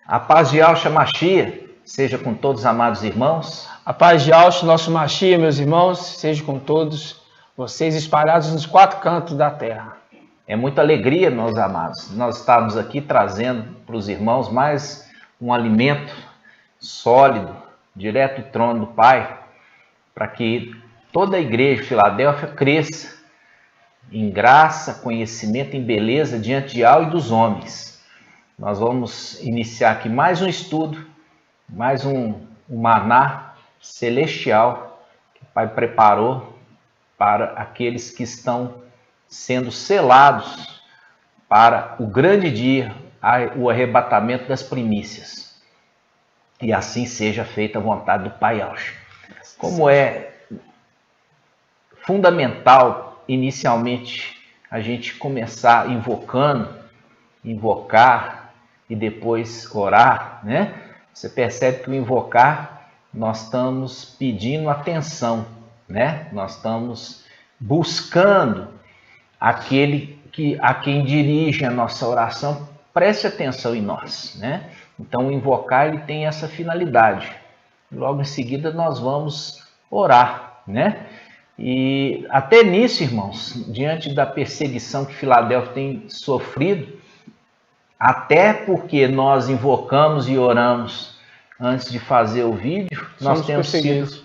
A paz de Yahshua Mashiach seja com todos os amados irmãos. A paz de Yahshua, nosso Mashiach, meus irmãos, seja com todos vocês espalhados nos 4 cantos da terra. É muita alegria, meus amados, nós estamos aqui trazendo para os irmãos mais um alimento sólido, direto do trono do Pai, para que toda a igreja de Filadélfia cresça em graça, conhecimento, em beleza diante de Yahweh e dos homens. Nós vamos iniciar aqui mais um estudo, mais um maná celestial que o Pai preparou para aqueles que estão sendo selados para o grande dia, o arrebatamento das primícias. E assim seja feita a vontade do Pai Yahshua. Como é fundamental, inicialmente, a gente começar invocar e depois orar, né? Você percebe que o invocar, nós estamos pedindo atenção, né? Nós estamos buscando aquele a quem dirige a nossa oração, preste atenção em nós, né? Então, o invocar, ele tem essa finalidade. Logo em seguida, nós vamos orar, né? E até nisso, irmãos, diante da perseguição que Filadélfia tem sofrido, até porque nós invocamos e oramos antes de fazer o vídeo, nós temos sido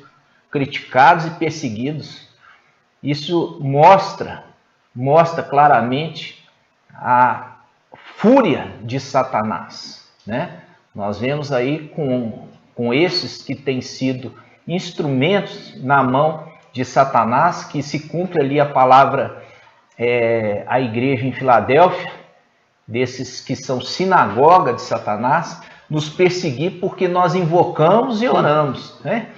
criticados e perseguidos. Isso mostra claramente a fúria de Satanás, né? Nós vemos aí com esses que têm sido instrumentos na mão de Satanás, que se cumpre ali a palavra a igreja em Filadélfia, desses que são sinagoga de Satanás, nos perseguir porque nós invocamos e oramos, né?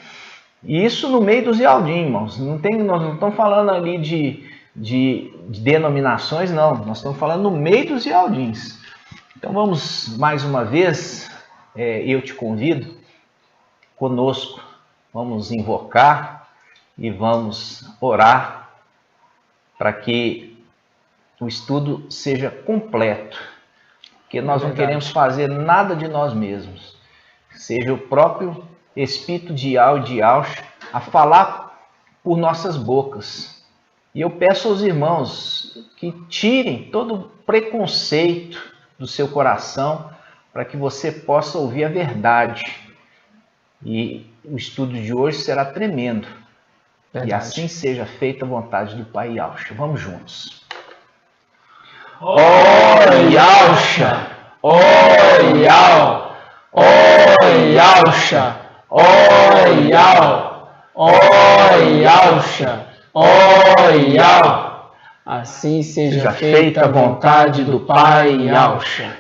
E isso no meio dos Yaldim, irmãos. Nós não estamos falando ali de denominações, não. Nós estamos falando no meio dos Yaldins. Então vamos, mais uma vez, eu te convido, conosco, vamos invocar e vamos orar para que o estudo seja completo, porque nós não queremos fazer nada de nós mesmos, seja o próprio Espírito de Yahweh e de Yahshua a falar por nossas bocas. E eu peço aos irmãos que tirem todo o preconceito do seu coração para que você possa ouvir a verdade. E o estudo de hoje será tremendo. Verdade. E assim seja feita a vontade do Pai Yahshua. Vamos juntos. Oh Yahshua! Oh Yahweh! Oh Yahshua! Oh Yahweh! Oh Yahshua! Oh Yahweh! Assim seja feita a vontade do Pai Yahshua.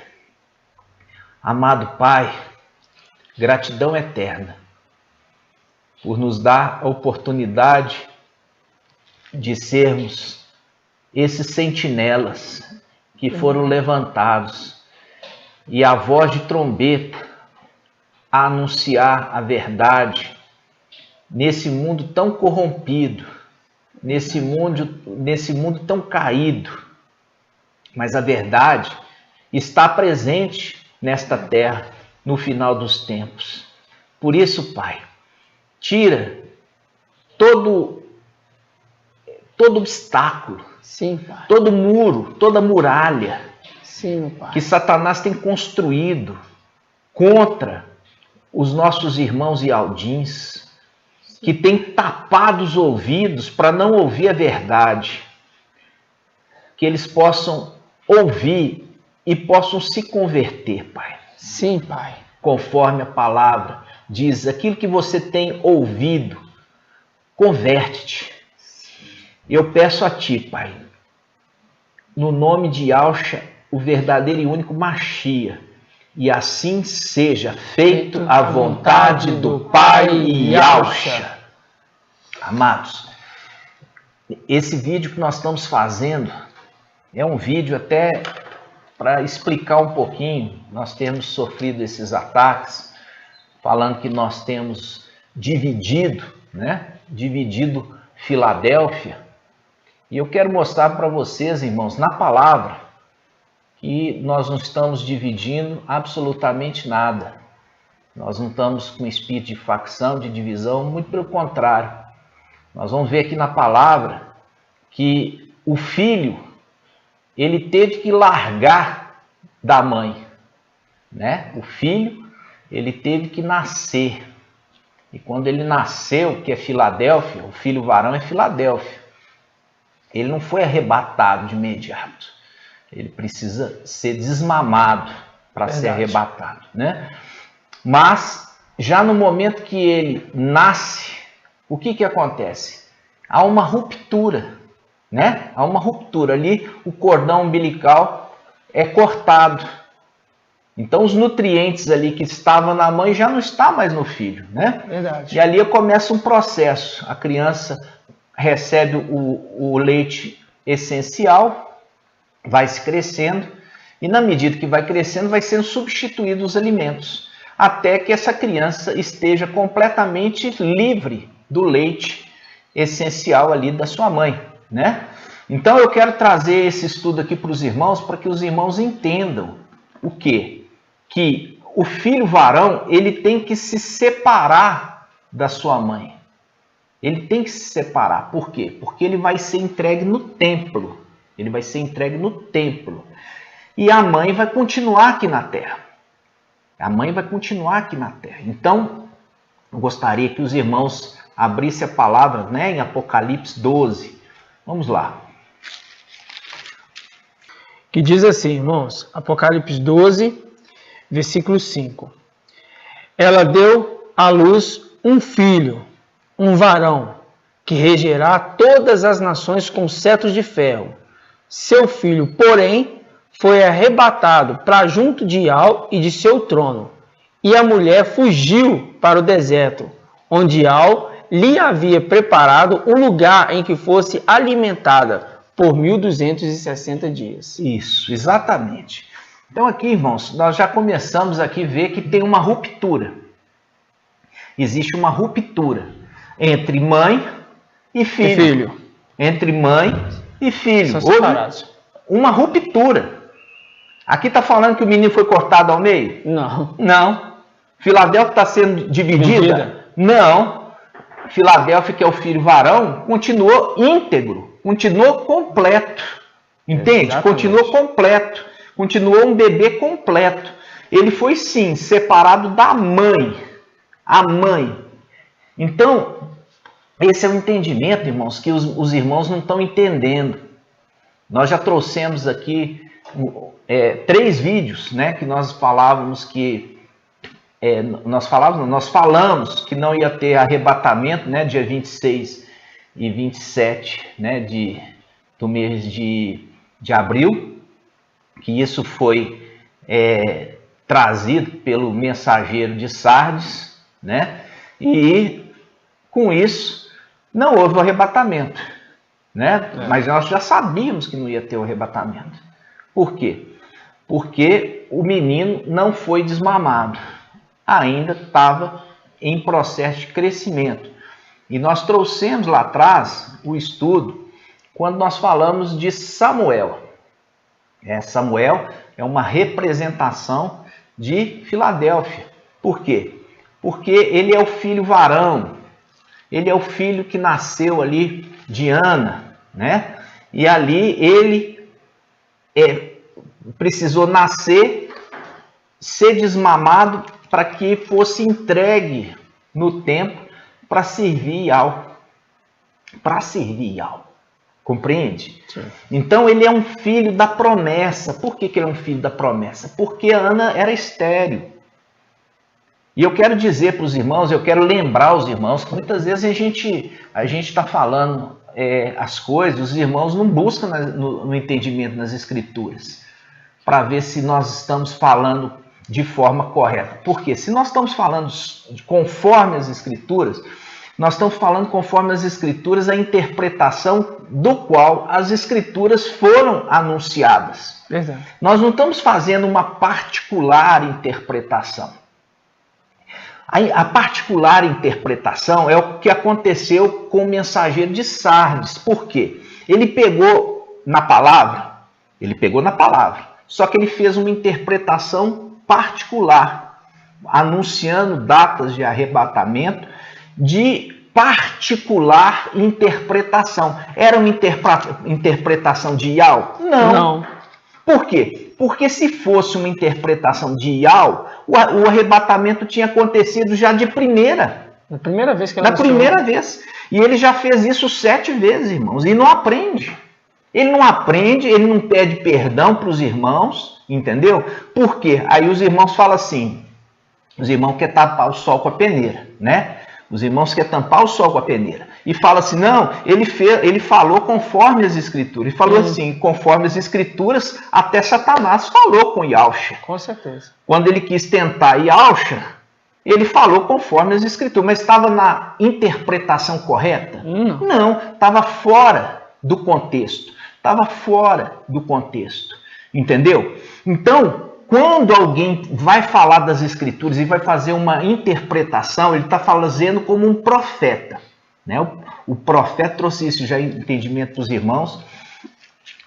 Amado Pai, gratidão eterna por nos dar a oportunidade de sermos esses sentinelas que foram levantados e a voz de trombeta a anunciar a verdade nesse mundo tão corrompido, nesse mundo tão caído. Mas a verdade está presente nesta terra no final dos tempos. Por isso, Pai, tira todo obstáculo, sim, Pai, todo muro, toda muralha, sim, Pai, que Satanás tem construído contra os nossos irmãos Yaldins, que tem tapado os ouvidos para não ouvir a verdade, que eles possam ouvir e possam se converter, Pai. Sim, Pai. Conforme a palavra diz, aquilo que você tem ouvido, converte-te. Eu peço a Ti, Pai, no nome de Yahshua, o verdadeiro e único Mashiach, e assim seja feito a vontade do Pai Yahshua. Amados, esse vídeo que nós estamos fazendo é um vídeo até para explicar um pouquinho. Nós temos sofrido esses ataques, falando que nós temos dividido, né? Dividido Filadélfia. E eu quero mostrar para vocês, irmãos, na palavra, e nós não estamos dividindo absolutamente nada. Nós não estamos com espírito de facção, de divisão, muito pelo contrário. Nós vamos ver aqui na palavra que o filho, ele teve que largar da mãe, né? O filho, ele teve que nascer. E quando ele nasceu, que é Filadélfia, o filho varão é Filadélfia, ele não foi arrebatado de imediato. Ele precisa ser desmamado para ser arrebatado, né? Mas, já no momento que ele nasce, o que acontece? Há uma ruptura, né? Há uma ruptura ali, o cordão umbilical é cortado. Então, os nutrientes ali que estavam na mãe já não estão mais no filho, né? Verdade. E ali começa um processo. A criança recebe o leite essencial, vai se crescendo, e na medida que vai crescendo, vai sendo substituídos os alimentos, até que essa criança esteja completamente livre do leite essencial ali da sua mãe, né? Então eu quero trazer esse estudo aqui para os irmãos, para que os irmãos entendam o quê? Que o filho varão, ele tem que se separar da sua mãe. Ele tem que se separar. Por quê? Porque ele vai ser entregue no templo. Ele vai ser entregue no templo. E a mãe vai continuar aqui na terra. A mãe vai continuar aqui na terra. Então, eu gostaria que os irmãos abrissem a palavra, né, em Apocalipse 12. Vamos lá. Que diz assim, irmãos, Apocalipse 12, versículo 5. Ela deu à luz um filho, um varão, que regerá todas as nações com cetros de ferro. Seu filho, porém, foi arrebatado para junto de Al e de seu trono. E a mulher fugiu para o deserto, onde Al lhe havia preparado um lugar em que fosse alimentada por 1260 dias. Isso, exatamente. Então aqui, irmãos, nós já começamos aqui a ver que tem uma ruptura. Existe uma ruptura entre mãe e filho. Entre mãe e filho. Houve uma ruptura. Aqui está falando que o menino foi cortado ao meio? Não. Não. Filadélfia está sendo dividida? Não. Filadélfia, que é o filho varão, continuou íntegro, continuou completo. Entende? Exatamente. Continuou completo. Continuou um bebê completo. Ele foi, sim, separado da mãe. A mãe. Então, esse é o entendimento, irmãos, que os irmãos não estão entendendo. Nós já trouxemos aqui 3 vídeos, né, que nós falávamos que nós falamos que não ia ter arrebatamento, né, dia 26 e 27, né, do mês de abril, que isso foi trazido pelo mensageiro de Sardes, né, e com isso não houve o arrebatamento, né, mas nós já sabíamos que não ia ter o arrebatamento. Por quê? Porque o menino não foi desmamado, ainda estava em processo de crescimento. E nós trouxemos lá atrás o estudo quando nós falamos de Samuel. Samuel é uma representação de Filadélfia. Por quê? Porque ele é o filho varão, ele é o filho que nasceu ali de Ana, né? E ali ele precisou nascer, ser desmamado para que fosse entregue no templo para servir Al. Compreende? Sim. Então ele é um filho da promessa. Por que ele é um filho da promessa? Porque a Ana era estéril. E eu quero dizer para os irmãos, eu quero lembrar os irmãos, que muitas vezes a gente está falando as coisas, os irmãos não buscam no entendimento nas escrituras, para ver se nós estamos falando de forma correta. Porque se nós estamos falando conforme as escrituras, nós estamos falando conforme as escrituras, a interpretação do qual as escrituras foram anunciadas. Exato. Nós não estamos fazendo uma particular interpretação. A particular interpretação é o que aconteceu com o mensageiro de Sardes. Por quê? Ele pegou na palavra, Só que ele fez uma interpretação particular, anunciando datas de arrebatamento de particular interpretação. Era uma interpretação de Yahweh? Não. Por quê? Porque se fosse uma interpretação de Yahweh, o arrebatamento tinha acontecido já de primeira. Na primeira vez que ele Na primeira vez. E ele já fez isso 7 vezes, irmãos, e não aprende. Ele não aprende, ele não pede perdão para os irmãos, entendeu? Por quê? Aí os irmãos falam assim, os irmãos querem tapar o sol com a peneira, né? Os irmãos querem tampar o sol com a peneira. E fala assim, não, ele falou conforme as escrituras. Ele falou assim, conforme as escrituras, até Satanás falou com Yahshua. Com certeza. Quando ele quis tentar Yahshua, ele falou conforme as escrituras. Mas estava na interpretação correta? Não, estava fora do contexto. Estava fora do contexto. Entendeu? Então, quando alguém vai falar das escrituras e vai fazer uma interpretação, ele está fazendo como um profeta. Né? O profeta trouxe isso já em entendimento para os irmãos.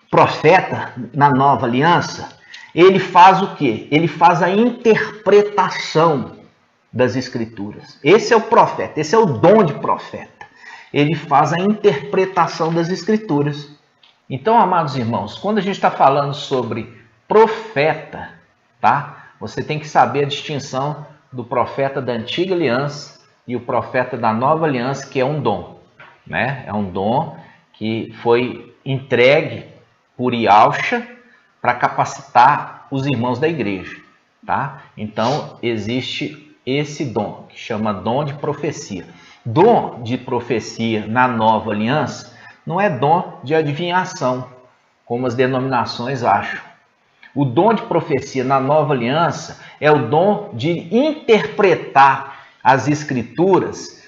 Profeta, na nova aliança, ele faz o quê? Ele faz a interpretação das escrituras. Esse é o profeta, esse é o dom de profeta. Ele faz a interpretação das escrituras. Então, amados irmãos, quando a gente está falando sobre profeta, tá? Você tem que saber a distinção do profeta da antiga aliança e o profeta da nova aliança, que é um dom, né? É um dom que foi entregue por Yahshua para capacitar os irmãos da igreja, tá? Então, existe esse dom, que chama dom de profecia. Dom de profecia na nova aliança não é dom de adivinhação, como as denominações acham. O dom de profecia na nova aliança é o dom de interpretar as escrituras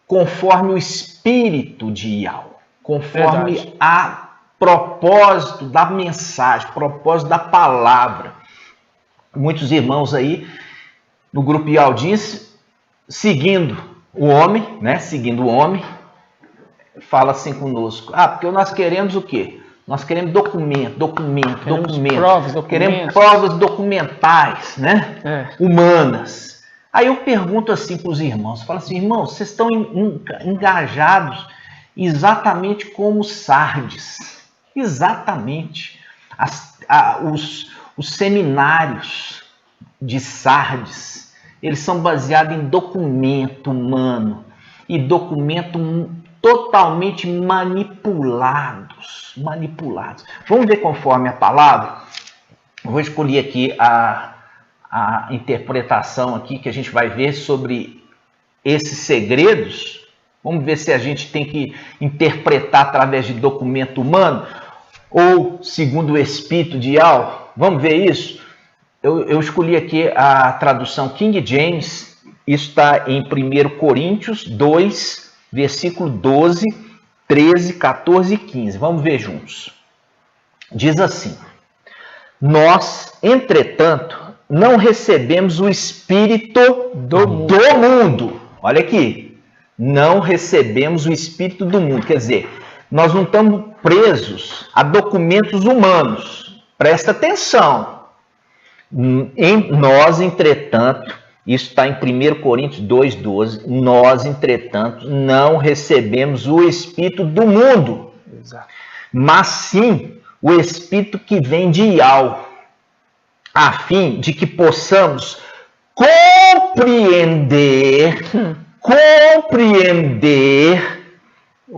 conforme o espírito de Yahweh, conforme a propósito da mensagem, propósito da palavra. Muitos irmãos aí no grupo Yaldins, seguindo o homem, né? Seguindo o homem, fala assim conosco. Porque nós queremos o quê? Nós queremos documento. Queremos provas documentais, né? Humanas. Aí eu pergunto assim para os irmãos, falo assim, irmãos, vocês estão engajados exatamente como Sardes. Exatamente. Os seminários de Sardes, eles são baseados em documento humano e documento totalmente manipulados. Vamos ver conforme a palavra? Eu vou escolher aqui a interpretação aqui que a gente vai ver sobre esses segredos. Vamos ver se a gente tem que interpretar através de documento humano ou segundo o Espírito de Yahweh. Vamos ver isso? Eu escolhi aqui a tradução King James. Isso está em 1 Coríntios 2, versículo 12, 13, 14 e 15. Vamos ver juntos. Diz assim: nós, entretanto, não recebemos o Espírito do mundo. Olha aqui. Não recebemos o Espírito do mundo. Quer dizer, nós não estamos presos a documentos humanos. Presta atenção. Nós, entretanto, isso está em 1 Coríntios 2,12. Nós, entretanto, não recebemos o Espírito do mundo. Exato. Mas sim o Espírito que vem de Yahweh, a fim de que possamos compreender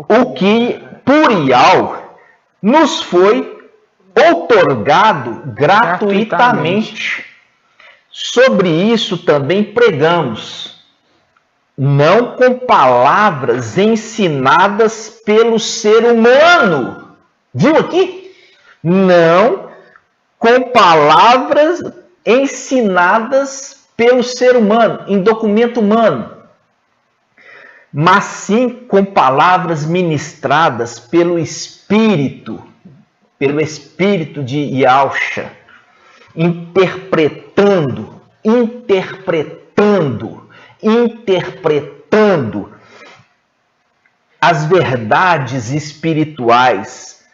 o que por Yahweh nos foi outorgado gratuitamente. Sobre isso também pregamos, não com palavras ensinadas pelo ser humano. Viu aqui? Não com palavras ensinadas pelo ser humano, em documento humano, mas sim com palavras ministradas pelo Espírito de Yahshua, interpretando as verdades espirituais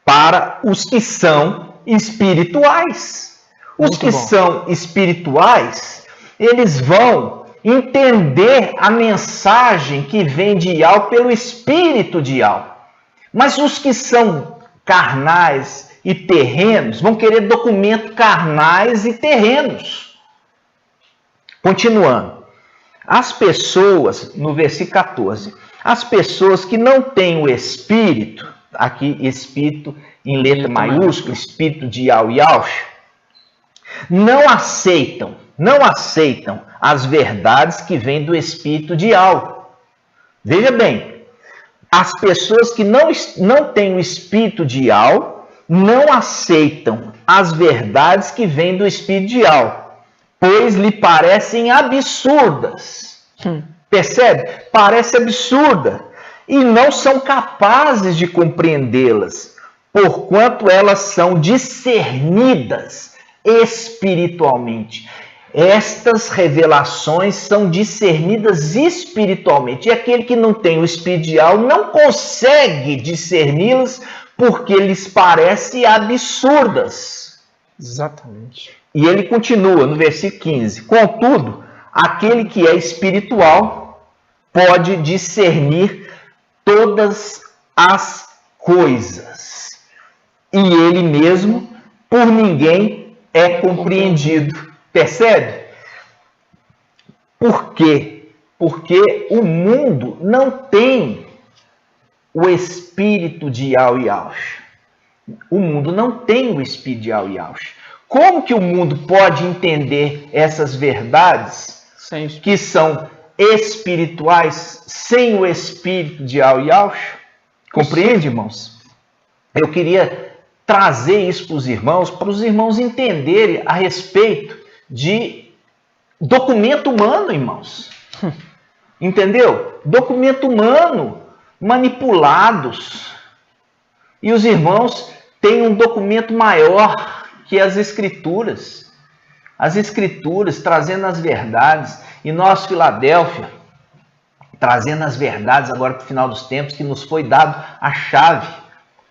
para os que são espirituais. Os Muito que bom. são espirituais, eles vão entender a mensagem que vem de Yahweh pelo espírito de Yahweh. Mas os que são carnais e terrenos vão querer documentos carnais e terrenos. Continuando. As pessoas, no versículo 14, as pessoas que não têm o espírito, aqui espírito em letra maiúscula, espírito de Yahweh, não aceitam as verdades que vêm do espírito de Yahweh. Veja bem, as pessoas que não têm o espírito de Yahweh não aceitam as verdades que vêm do espírito de Yahweh, pois lhe parecem absurdas. Percebe? Parece absurda. E não são capazes de compreendê-las, porquanto elas são discernidas espiritualmente. Estas revelações são discernidas espiritualmente. E aquele que não tem o espírito de Yahweh não consegue discerni-las porque lhes parecem absurdas. Exatamente. E ele continua no versículo 15. Contudo, aquele que é espiritual pode discernir todas as coisas. E ele mesmo, por ninguém, é compreendido. Percebe? Por quê? Porque o mundo não tem o espírito de Yahweh. O mundo não tem o espírito de Yahweh. Como que o mundo pode entender essas verdades que são espirituais sem o espírito de Yahweh? Compreende, irmãos? Eu queria trazer isso para os irmãos entenderem a respeito de documento humano, irmãos. Entendeu? Documento humano manipulados. E os irmãos têm um documento maior que as Escrituras. As Escrituras trazendo as verdades. E nós, Filadélfia, trazendo as verdades agora para o final dos tempos, que nos foi dado a chave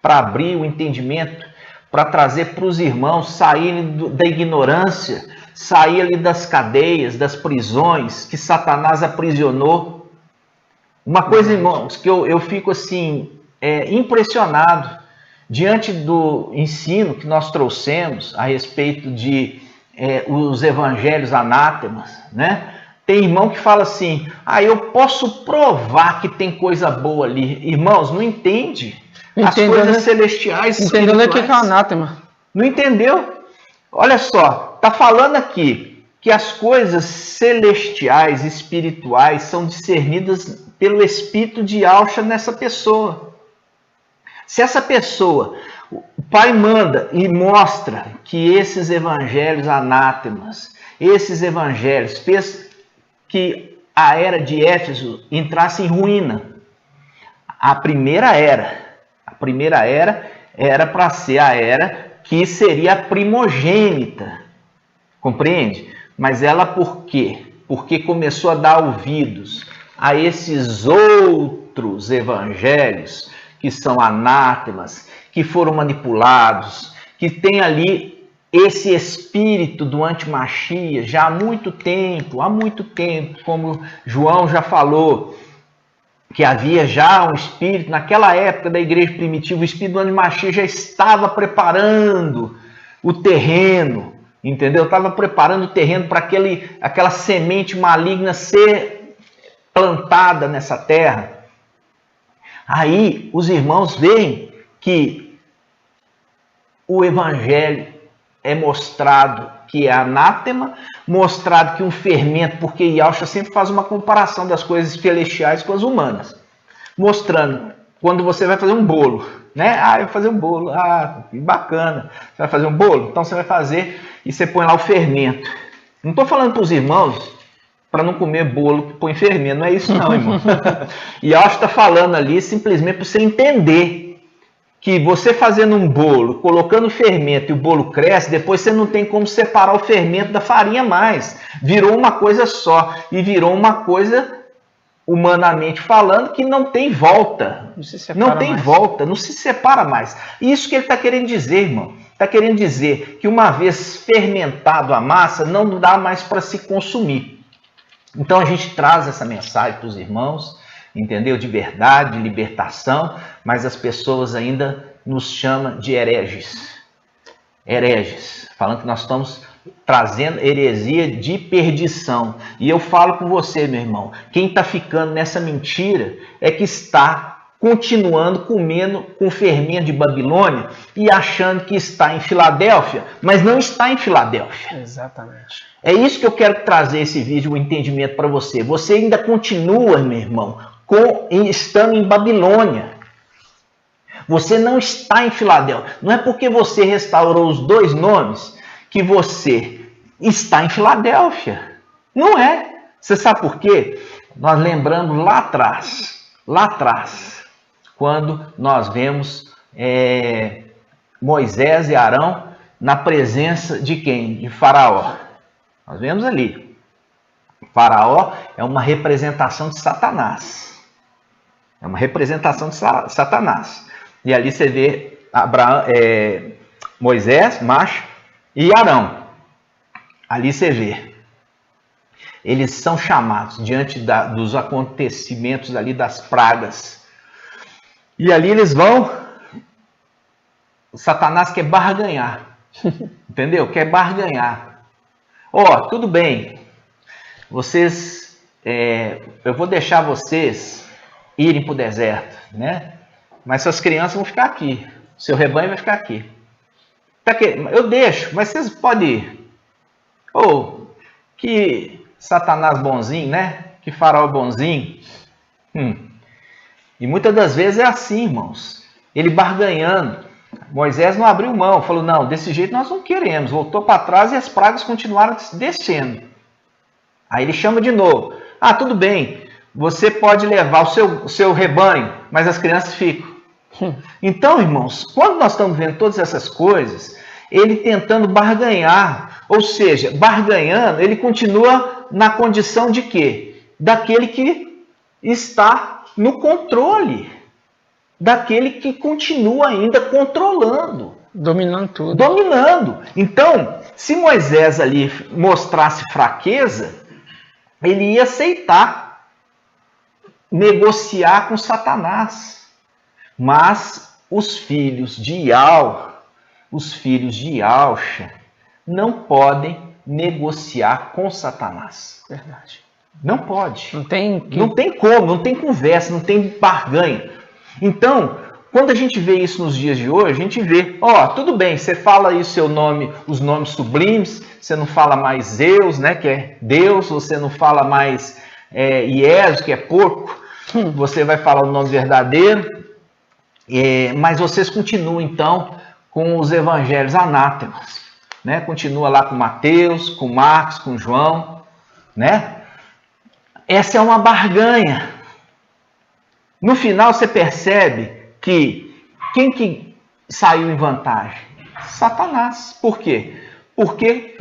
para abrir o entendimento, para trazer para os irmãos saírem da ignorância, sair ali das cadeias, das prisões que Satanás aprisionou. Uma coisa, irmãos, que eu fico assim, impressionado diante do ensino que nós trouxemos a respeito de os evangelhos anátemas, né? Tem irmão que fala assim, eu posso provar que tem coisa boa ali. Irmãos, não entende as coisas celestiais. Entendendo aqui que é anátema. Não entendeu? Olha só, está falando aqui que as coisas celestiais, espirituais, são discernidas pelo Espírito de Yahweh nessa pessoa. Se essa pessoa, o Pai manda e mostra que esses evangelhos anátemas, esses evangelhos fez que a era de Éfeso entrasse em ruína. A primeira era era para ser a era que seria a primogênita. Compreende? Mas ela por quê? Porque começou a dar ouvidos a esses outros evangelhos que são anátemas, que foram manipulados, que tem ali esse espírito do antimachia já há muito tempo, como João já falou, que havia já um espírito, naquela época da igreja primitiva, o espírito do antimachia já estava preparando o terreno, entendeu? Estava preparando o terreno para aquela semente maligna ser plantada nessa terra. Aí os irmãos veem que o evangelho é mostrado que é anátema, mostrado que um fermento, porque Yahweh sempre faz uma comparação das coisas celestiais com as humanas, mostrando quando você vai fazer um bolo, né? Eu vou fazer um bolo, que bacana, você vai fazer um bolo? Então você vai fazer e você põe lá o fermento. Não estou falando para os irmãos para não comer bolo que põe fermento, não é isso não, irmão. Yahweh está falando ali simplesmente para você entender que você fazendo um bolo, colocando fermento e o bolo cresce, depois você não tem como separar o fermento da farinha mais. Virou uma coisa só. E virou uma coisa, humanamente falando, que não tem volta. Não tem volta, não se separa mais. Isso que ele está querendo dizer, irmão. Está querendo dizer que uma vez fermentado a massa, não dá mais para se consumir. Então a gente traz essa mensagem para os irmãos, entendeu? De verdade, de libertação, mas as pessoas ainda nos chamam de hereges. Hereges, falando que nós estamos trazendo heresia de perdição. E eu falo com você, meu irmão, quem está ficando nessa mentira é que está continuando comendo com fermento de Babilônia e achando que está em Filadélfia, mas não está em Filadélfia. Exatamente. É isso que eu quero trazer esse vídeo, o entendimento para você. Você ainda continua, meu irmão, estando em Babilônia. Você não está em Filadélfia. Não é porque você restaurou os dois nomes que você está em Filadélfia. Não é. Você sabe por quê? Nós lembramos lá atrás, quando nós vemos Moisés e Arão na presença de quem? De Faraó. Nós vemos ali. Faraó é uma representação de Satanás. É uma representação de Satanás. E ali você vê Moisés, macho, e Arão. Ali você vê. Eles são chamados diante dos acontecimentos ali das pragas. E ali eles vão. Satanás quer barganhar. Entendeu? Quer barganhar. Tudo bem. Vocês. Eu vou deixar vocês irem para o deserto, né? Mas suas crianças vão ficar aqui. Seu rebanho vai ficar aqui. Eu deixo, mas vocês podem ir. Que Satanás bonzinho, né? Que Faraó bonzinho. E muitas das vezes é assim, irmãos. Ele barganhando. Moisés não abriu mão. Falou, não, desse jeito nós não queremos. Voltou para trás e as pragas continuaram descendo. Aí ele chama de novo. Tudo bem. Você pode levar o seu rebanho, mas as crianças ficam. Então, irmãos, quando nós estamos vendo todas essas coisas, ele tentando barganhar, ou seja, barganhando, ele continua na condição de quê? Daquele que está no controle, daquele que continua ainda controlando. Dominando tudo. Dominando. Então, se Moisés ali mostrasse fraqueza, ele ia aceitar negociar com Satanás. Mas os filhos de Ial, os filhos de Ialcha, não podem negociar com Satanás. Verdade. Não pode. Não tem como, não tem conversa, não tem barganha. Então, quando a gente vê isso nos dias de hoje, a gente vê, tudo bem, você fala aí o seu nome, os nomes sublimes, você não fala mais Zeus, né, que é Deus, você não fala mais Iés, que é porco, você vai falar o nome verdadeiro, mas vocês continuam então com os evangelhos anátemas, né? Continua lá com Mateus, com Marcos, com João, né? Essa é uma barganha. No final você percebe que quem que saiu em vantagem? Satanás. Por quê? Porque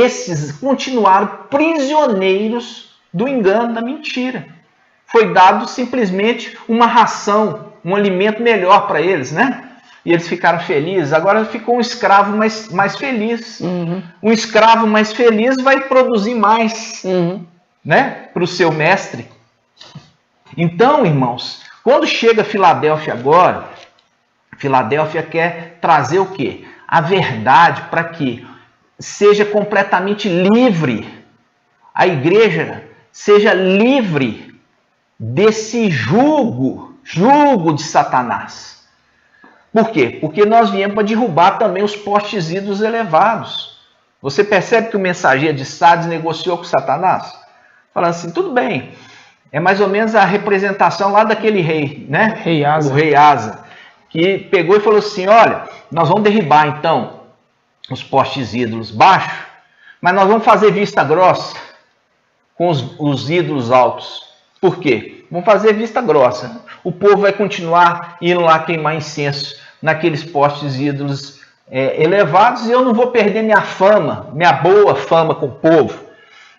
esses continuaram prisioneiros do engano, da mentira. Foi dado simplesmente uma ração, um alimento melhor para eles, né? E eles ficaram felizes. Agora ficou um escravo mais feliz. Um escravo mais feliz vai produzir mais, né? Para o seu mestre. Então, irmãos, quando chega Filadélfia agora, Filadélfia quer trazer o quê? A verdade para que seja completamente livre. A igreja seja livre desse jugo de Satanás. Por quê? Porque nós viemos para derrubar também os postes ídolos elevados. Você percebe que o mensageiro de Sardes negociou com Satanás? Falando assim, tudo bem, é mais ou menos a representação lá daquele rei, né? Rei Asa. O rei Asa, que pegou e falou assim, olha, nós vamos derribar então os postes ídolos baixos, mas nós vamos fazer vista grossa com os ídolos altos. Por quê? Vamos fazer vista grossa. O povo vai continuar indo lá queimar incenso naqueles postes ídolos elevados e eu não vou perder minha fama, minha boa fama com o povo.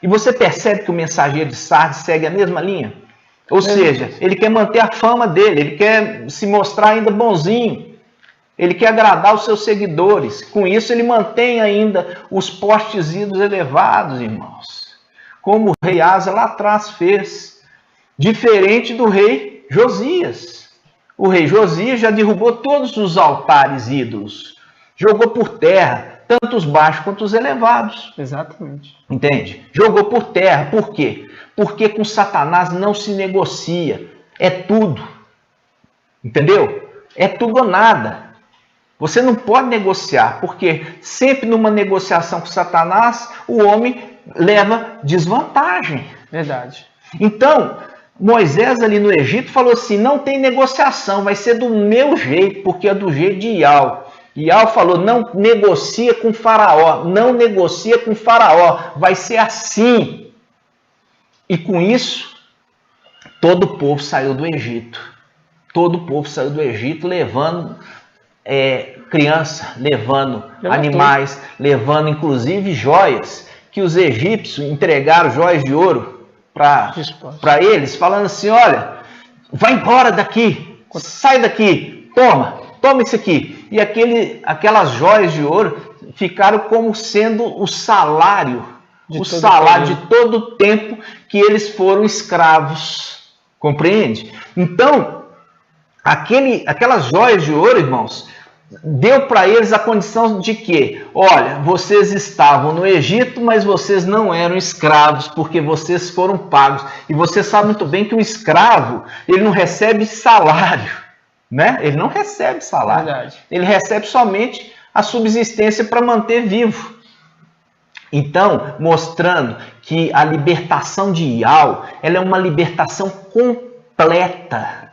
E você percebe que o mensageiro de Sardes segue a mesma linha? Ou seja, ele quer manter a fama dele, ele quer se mostrar ainda bonzinho. Ele quer agradar os seus seguidores. Com isso, ele mantém ainda os postes elevados, irmãos. Como o rei Asa lá atrás fez. Diferente do rei Josias. O rei Josias já derrubou todos os altares ídolos. Jogou por terra, tanto os baixos quanto os elevados. Exatamente. Entende? Jogou por terra. Por quê? Porque com Satanás não se negocia. É tudo. Entendeu? É tudo ou nada. Você não pode negociar, porque sempre numa negociação com Satanás, o homem leva desvantagem. Verdade. Então, Moisés ali no Egito falou assim, não tem negociação, vai ser do meu jeito, porque é do jeito de Iau. Iau falou, não negocia com Faraó, não negocia com Faraó, vai ser assim. E com isso, todo o povo saiu do Egito. Todo o povo saiu do Egito levando criança, levando animais, levando inclusive joias, que os egípcios entregaram joias de ouro para eles, falando assim, olha, vai embora daqui, sai daqui, toma isso aqui. E aquelas joias de ouro ficaram como sendo o salário de todo o tempo que eles foram escravos. Compreende? Então, aquelas joias de ouro, irmãos, deu para eles a condição de que, olha, vocês estavam no Egito, mas vocês não eram escravos, porque vocês foram pagos. E você sabe muito bem que um escravo, ele não recebe salário, né? Ele não recebe salário. Verdade. Ele recebe somente a subsistência para manter vivo. Então, mostrando que a libertação de Iau, ela é uma libertação completa.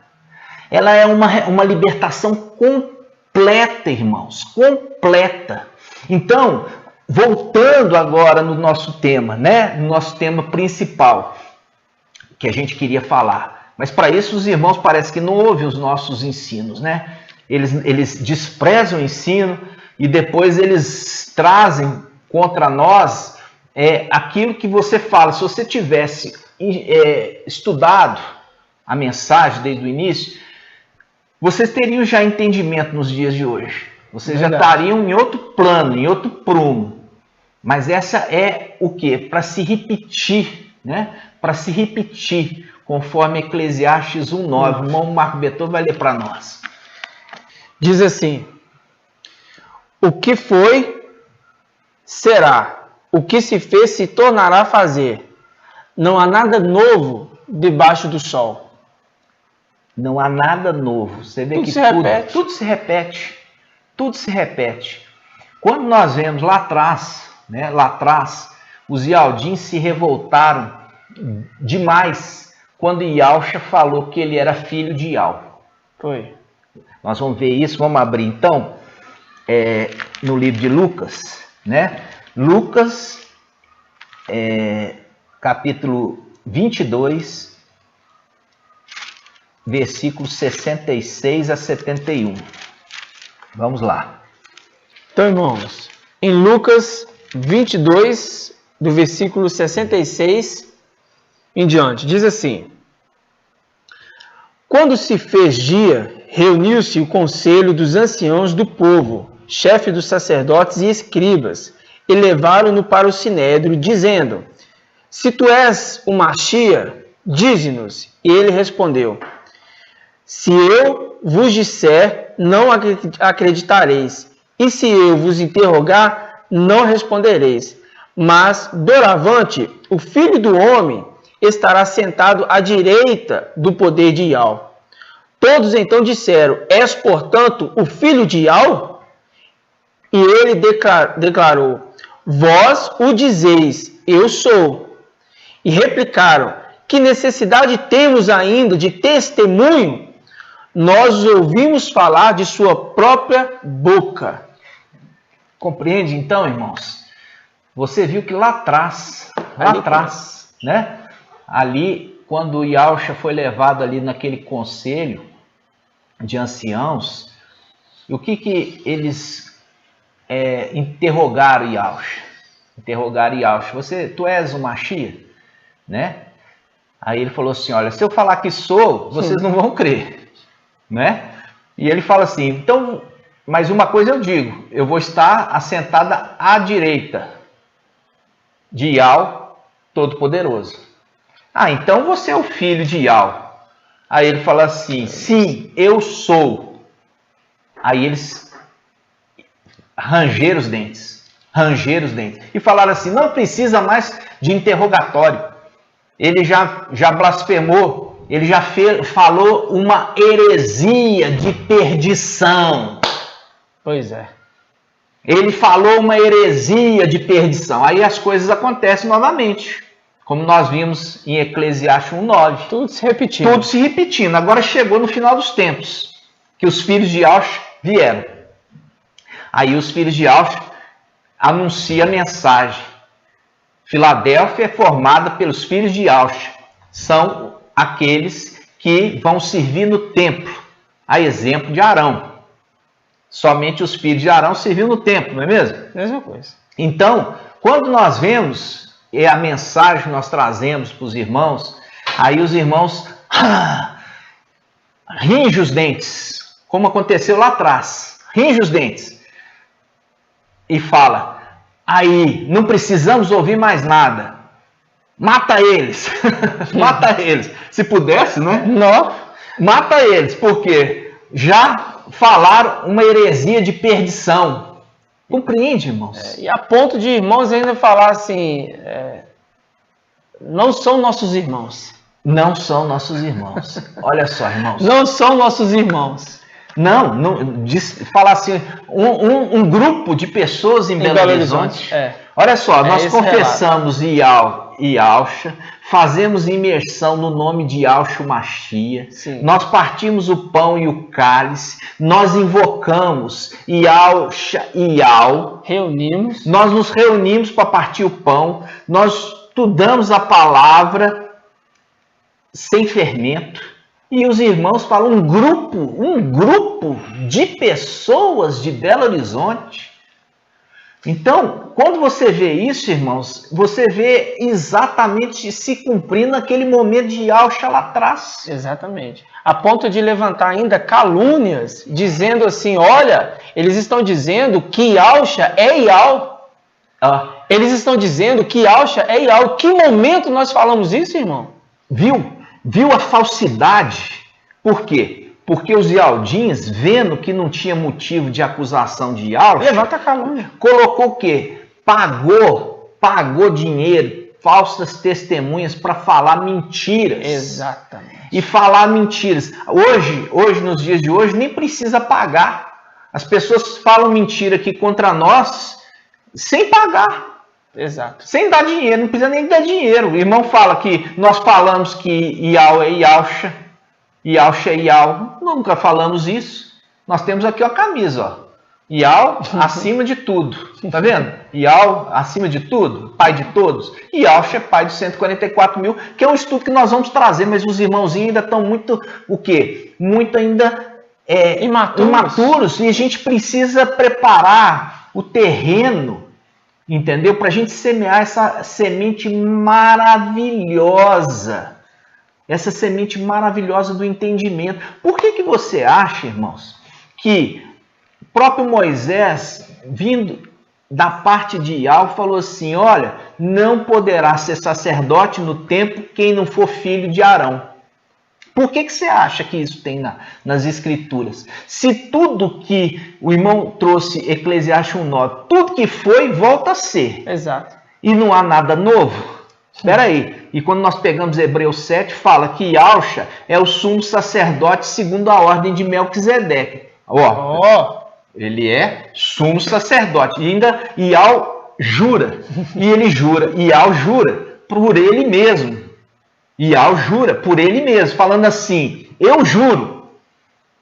Ela é uma libertação completa, irmãos, completa. Então, voltando agora no nosso tema, né? No nosso tema principal, que a gente queria falar. Mas para isso os irmãos parece que não ouvem os nossos ensinos, né? Eles desprezam o ensino e depois eles trazem contra nós aquilo que você fala. Se você tivesse estudado a mensagem desde o início, vocês teriam já entendimento nos dias de hoje. Vocês já estariam em outro plano, em outro prumo. Mas essa é o quê? Para se repetir, né? Para se repetir, conforme Eclesiastes 1:9. O irmão Marco Beethoven vai ler para nós. Diz assim, o que foi, será. O que se fez, se tornará a fazer. Não há nada novo debaixo do sol. Não há nada novo. Você vê tudo que tudo se repete. Tudo se repete. Quando nós vemos lá atrás, né, os Ialdins se revoltaram demais quando Iauxa falou que ele era filho de Iau. Foi. Nós vamos ver isso, vamos abrir então no livro de Lucas, né? Lucas, capítulo 22, versículos 66 a 71. Vamos lá. Então, irmãos, em Lucas 22, do versículo 66 em diante, diz assim: quando se fez dia, reuniu-se o conselho dos anciãos do povo, chefe dos sacerdotes e escribas, e levaram-no para o sinédrio, dizendo: se tu és o Machia, dize-nos. E ele respondeu: se eu vos disser, não acreditareis, e se eu vos interrogar, não respondereis. Mas, doravante, o Filho do Homem estará sentado à direita do poder de Iau. Todos então disseram: és, portanto, o filho de Iau? E ele declarou: vós o dizeis, eu sou. E replicaram: que necessidade temos ainda de testemunho? Nós ouvimos falar de sua própria boca. Compreende então, irmãos? Você viu que lá atrás, né? Ali, quando Iauxa foi levado ali naquele conselho de anciãos, o que eles interrogaram Iauxa? Tu és o Machia? Né? Aí ele falou assim, olha, se eu falar que sou, vocês não vão crer. Né? E ele fala assim, então Mas uma coisa eu digo, eu vou estar assentada à direita de Yahweh Todo-Poderoso. Ah, então você é o filho de Yahweh. Aí ele fala assim, sim, eu sou. Aí eles rangeram os dentes. E falaram assim, não precisa mais de interrogatório. Ele já blasfemou, ele já falou uma heresia de perdição. Pois é. Ele falou uma heresia de perdição. Aí as coisas acontecem novamente. Como nós vimos em Eclesiastes 1:9. Tudo se repetindo. Tudo se repetindo. Agora chegou no final dos tempos, que os filhos de Yahweh vieram. Aí os filhos de Yahweh anunciam a mensagem. Filadélfia é formada pelos filhos de Yahweh. São aqueles que vão servir no templo, a exemplo de Arão. Somente os filhos de Arão serviam no templo, não é mesmo? Mesma coisa. Então, quando nós vemos a mensagem que nós trazemos para os irmãos, aí os irmãos ringem os dentes, como aconteceu lá atrás, ringem os dentes e fala, aí, não precisamos ouvir mais nada, mata eles, mata eles, se pudesse, né? Não. Mata eles, porque já falaram uma heresia de perdição. Compreende, irmãos? E a ponto de irmãos ainda falar assim, não são nossos irmãos. Não são nossos irmãos. Olha só, irmãos. Não são nossos irmãos. Não falar assim, um grupo de pessoas em Belo Horizonte. Olha só, nós confessamos Yahweh e Yahshua, fazemos imersão no nome de Yahshua Mashiach, nós partimos o pão e o cálice, nós invocamos Yahshua e Yahweh, nós nos reunimos para partir o pão, nós estudamos a palavra sem fermento, e os irmãos falam, um grupo de pessoas de Belo Horizonte. Então, quando você vê isso, irmãos, você vê exatamente se cumprindo aquele momento de Yahshua lá atrás. Exatamente. A ponto de levantar ainda calúnias, dizendo assim, olha, eles estão dizendo que Yahshua é Yahweh. Eles estão dizendo que Yahshua é Yahweh. Que momento nós falamos isso, irmão? Viu a falsidade? Por quê? Porque os Yaldins, vendo que não tinha motivo de acusação de Yahshua, levanta a calúnia. Colocou o quê? Pagou dinheiro, falsas testemunhas para falar mentiras. Exatamente. E falar mentiras. Hoje, nos dias de hoje, nem precisa pagar. As pessoas falam mentira aqui contra nós sem pagar. Exato. Sem dar dinheiro, não precisa nem dar dinheiro. O irmão fala que nós falamos que Yahweh é Yahshua, Yahshua é Yahweh. Nunca falamos isso. Nós temos aqui a camisa, ó. Yahweh acima de tudo. Tá vendo? Yahweh acima de tudo, pai de todos. E Yahshua é pai de 144 mil, que é um estudo que nós vamos trazer, mas os irmãozinhos ainda estão muito, o quê? Muito ainda imaturos. E a gente precisa preparar o terreno, entendeu? Para a gente semear essa semente maravilhosa. Essa semente maravilhosa do entendimento. Por que você acha, irmãos, que o próprio Moisés, vindo da parte de Yahweh, falou assim, olha, não poderá ser sacerdote no templo quem não for filho de Arão. Por que você acha que isso tem nas Escrituras? Se tudo que o irmão trouxe, Eclesiastes 1:9, tudo que foi, volta a ser. Exato. E não há nada novo? Espera aí. E quando nós pegamos Hebreus 7, fala que Yahshua é o sumo sacerdote segundo a ordem de Melquisedeque. Ele é sumo sacerdote. E ainda Yahweh jura. E ele jura. Yahweh jura por ele mesmo. Yahweh jura por ele mesmo, falando assim, eu juro,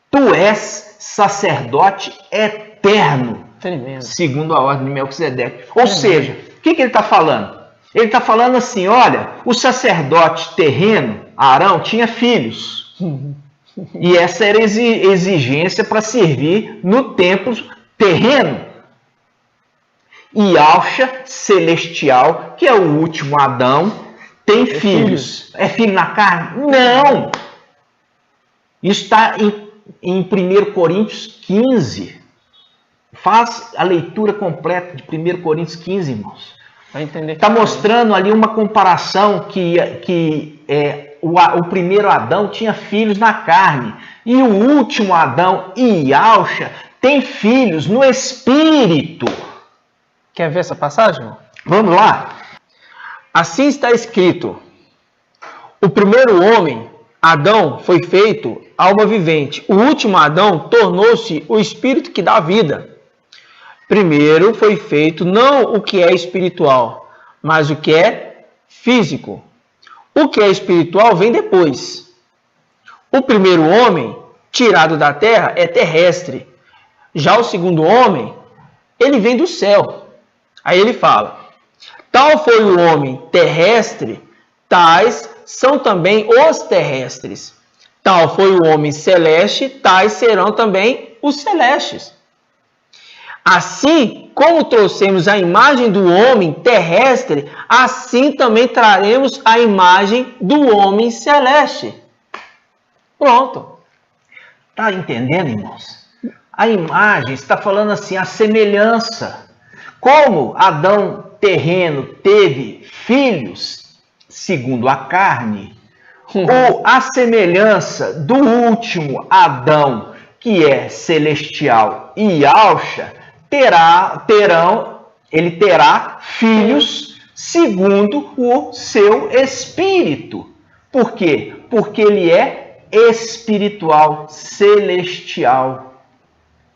tu és sacerdote eterno. Tremendo. Segundo a ordem de Melquisedeque. Ou seja, o que ele está falando? Ele está falando assim, olha, o sacerdote terreno, Arão, tinha filhos. E essa era a exigência para servir no templo terreno. E Yahshua, celestial, que é o último Adão, tem filhos. É filho na carne? Não! Isso está em 1 Coríntios 15. Faz a leitura completa de 1 Coríntios 15, irmãos. Está mostrando ali uma comparação que o primeiro Adão tinha filhos na carne e o último Adão, Iauxa, tem filhos no espírito. Quer ver essa passagem? Vamos lá. Assim está escrito: o primeiro homem, Adão, foi feito alma vivente. O último Adão tornou-se o espírito que dá vida. Primeiro foi feito não o que é espiritual, mas o que é físico. O que é espiritual vem depois. O primeiro homem, tirado da terra, é terrestre. Já o segundo homem, ele vem do céu. Aí ele fala: tal foi o homem terrestre, tais são também os terrestres. Tal foi o homem celeste, tais serão também os celestes. Assim como trouxemos a imagem do homem terrestre, assim também traremos a imagem do homem celeste. Pronto. Está entendendo, irmãos? A imagem está falando assim, a semelhança. Como Adão terreno teve filhos segundo a carne, ou a semelhança do último Adão, que é celestial e Iauxa, ele terá filhos segundo o seu espírito. Por quê? Porque ele é espiritual, celestial,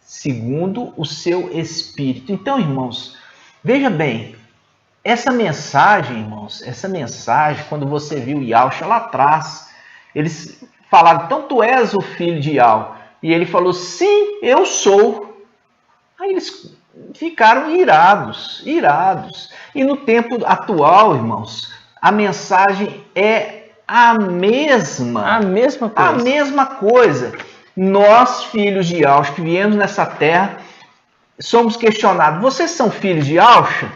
segundo o seu espírito. Então, irmãos, veja bem, essa mensagem, irmãos, quando você viu Iauxa lá atrás, eles falaram: então tu és o filho de Iau. E ele falou: sim, eu sou. Aí eles ficaram irados. E no tempo atual, irmãos, a mensagem é a mesma. A mesma coisa. Nós, filhos de Iauxa, que viemos nessa terra, somos questionados: vocês são filhos de Iauxa?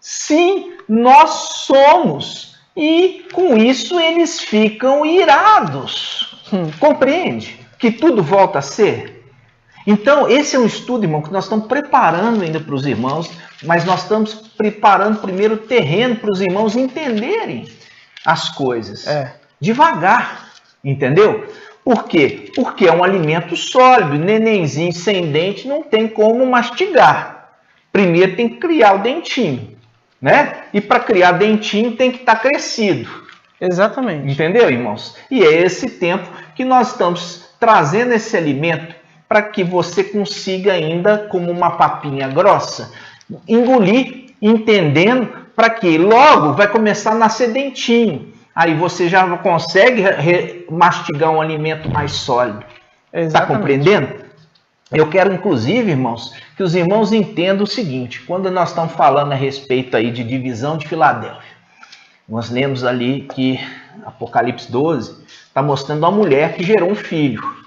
Sim, nós somos. E com isso eles ficam irados. Compreende? Que tudo volta a ser. Então, esse é um estudo, irmão, que nós estamos preparando ainda para os irmãos, mas nós estamos preparando primeiro o terreno para os irmãos entenderem as coisas. Devagar, entendeu? Por quê? Porque é um alimento sólido. Nenenzinho sem dente não tem como mastigar. Primeiro tem que criar o dentinho, né? E para criar dentinho tem que estar crescido. Exatamente. Entendeu, irmãos? E é esse tempo que nós estamos trazendo esse alimento para que você consiga ainda, como uma papinha grossa, engolir, entendendo, para que logo vai começar a nascer dentinho. Aí você já consegue mastigar um alimento mais sólido. Está compreendendo? Eu quero, inclusive, irmãos, que os irmãos entendam o seguinte: quando nós estamos falando a respeito aí de divisão de Filadélfia, nós lemos ali que Apocalipse 12 está mostrando uma mulher que gerou um filho.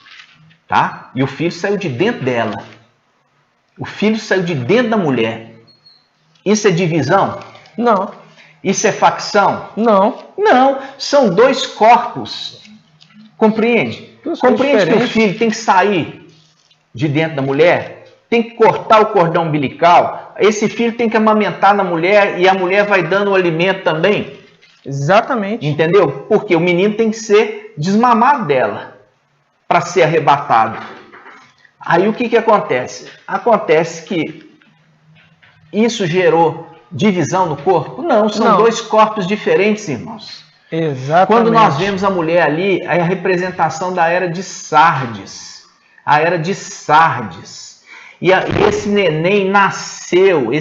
Tá? E o filho saiu de dentro dela. O filho saiu de dentro da mulher. Isso é divisão? Não. Isso é facção? Não. Não. São dois corpos. Compreende? Compreende que o filho tem que sair de dentro da mulher? Tem que cortar o cordão umbilical? Esse filho tem que amamentar na mulher e a mulher vai dando o alimento também? Exatamente. Entendeu? Porque o menino tem que ser desmamado dela para ser arrebatado. Aí o que acontece? Acontece que isso gerou divisão no corpo? Não, são dois corpos diferentes, irmãos. Exatamente. Quando nós vemos a mulher ali, é a representação da era de Sardes. A era de Sardes. E esse neném nasceu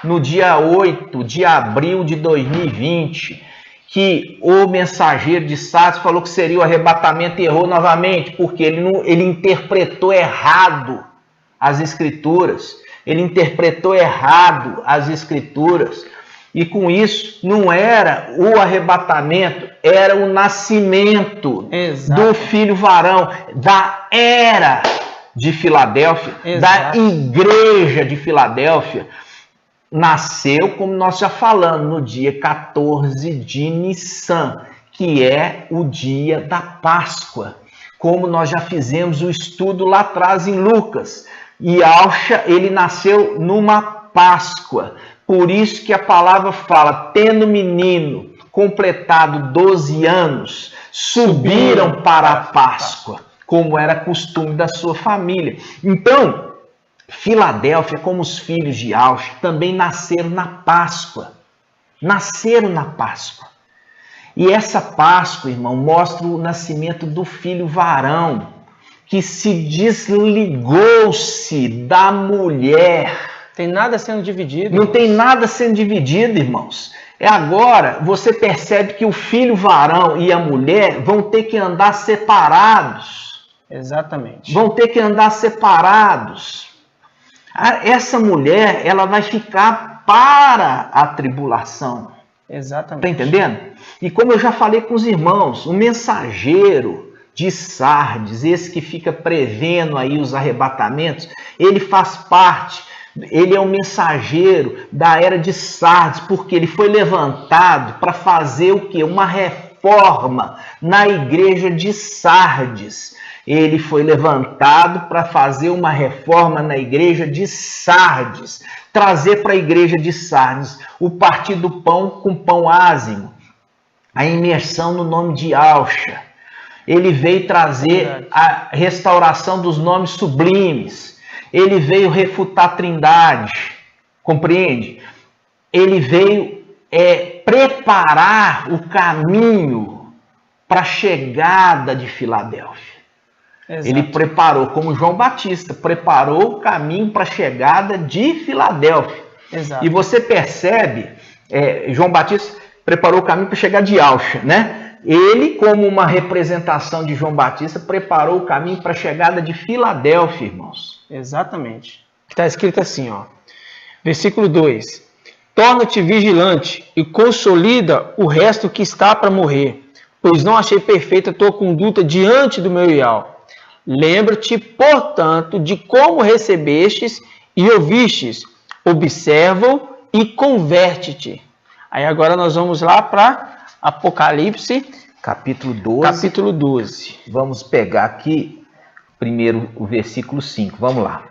no dia 8 de abril de 2020. Que o mensageiro de Sardes falou que seria o arrebatamento e errou novamente, porque ele interpretou errado as Escrituras. E com isso, não era o arrebatamento, era o nascimento do filho varão, da era de Filadélfia, da igreja de Filadélfia. Nasceu, como nós já falamos, no dia 14 de Nissan, que é o dia da Páscoa. Como nós já fizemos o estudo lá atrás em Lucas. E Alcha, ele nasceu numa Páscoa. Por isso que a palavra fala, tendo menino completado 12 anos, subiram para a Páscoa, como era costume da sua família. Então, Filadélfia, como os filhos de Alcha, também nasceram na Páscoa. Nasceram na Páscoa. E essa Páscoa, irmão, mostra o nascimento do filho varão, que se desligou-se da mulher. Tem nada sendo dividido. Não tem nada sendo dividido, irmãos. Agora, você percebe que o filho varão e a mulher vão ter que andar separados. Exatamente. Vão ter que andar separados. Essa mulher, ela vai ficar para a tribulação. Exatamente. Está entendendo? E como eu já falei com os irmãos, o mensageiro de Sardes, esse que fica prevendo aí os arrebatamentos, ele faz parte, ele é o mensageiro da era de Sardes, porque ele foi levantado para fazer o quê? Uma reforma na igreja de Sardes. Ele foi levantado para fazer uma reforma na igreja de Sardes, trazer para a igreja de Sardes o partir do pão com pão ázimo, a imersão no nome de Alcha. Ele veio trazer a restauração dos nomes sublimes. Ele veio refutar a Trindade, compreende? Ele veio preparar o caminho para a chegada de Filadélfia. Exato. Ele preparou, como João Batista, preparou o caminho para a chegada de Filadélfia. Exato. E você percebe, João Batista preparou o caminho para chegar de Alcha, né? Ele, como uma representação de João Batista, preparou o caminho para a chegada de Filadélfia, irmãos. Exatamente. Está escrito assim, ó, versículo 2. Torna-te vigilante e consolida o resto que está para morrer, pois não achei perfeita a tua conduta diante do meu Ial. Lembra-te, portanto, de como recebestes e ouvistes, observa-o e converte-te. Aí agora nós vamos lá para Apocalipse, capítulo 12. Capítulo 12. Vamos pegar aqui primeiro o versículo 5. Vamos lá.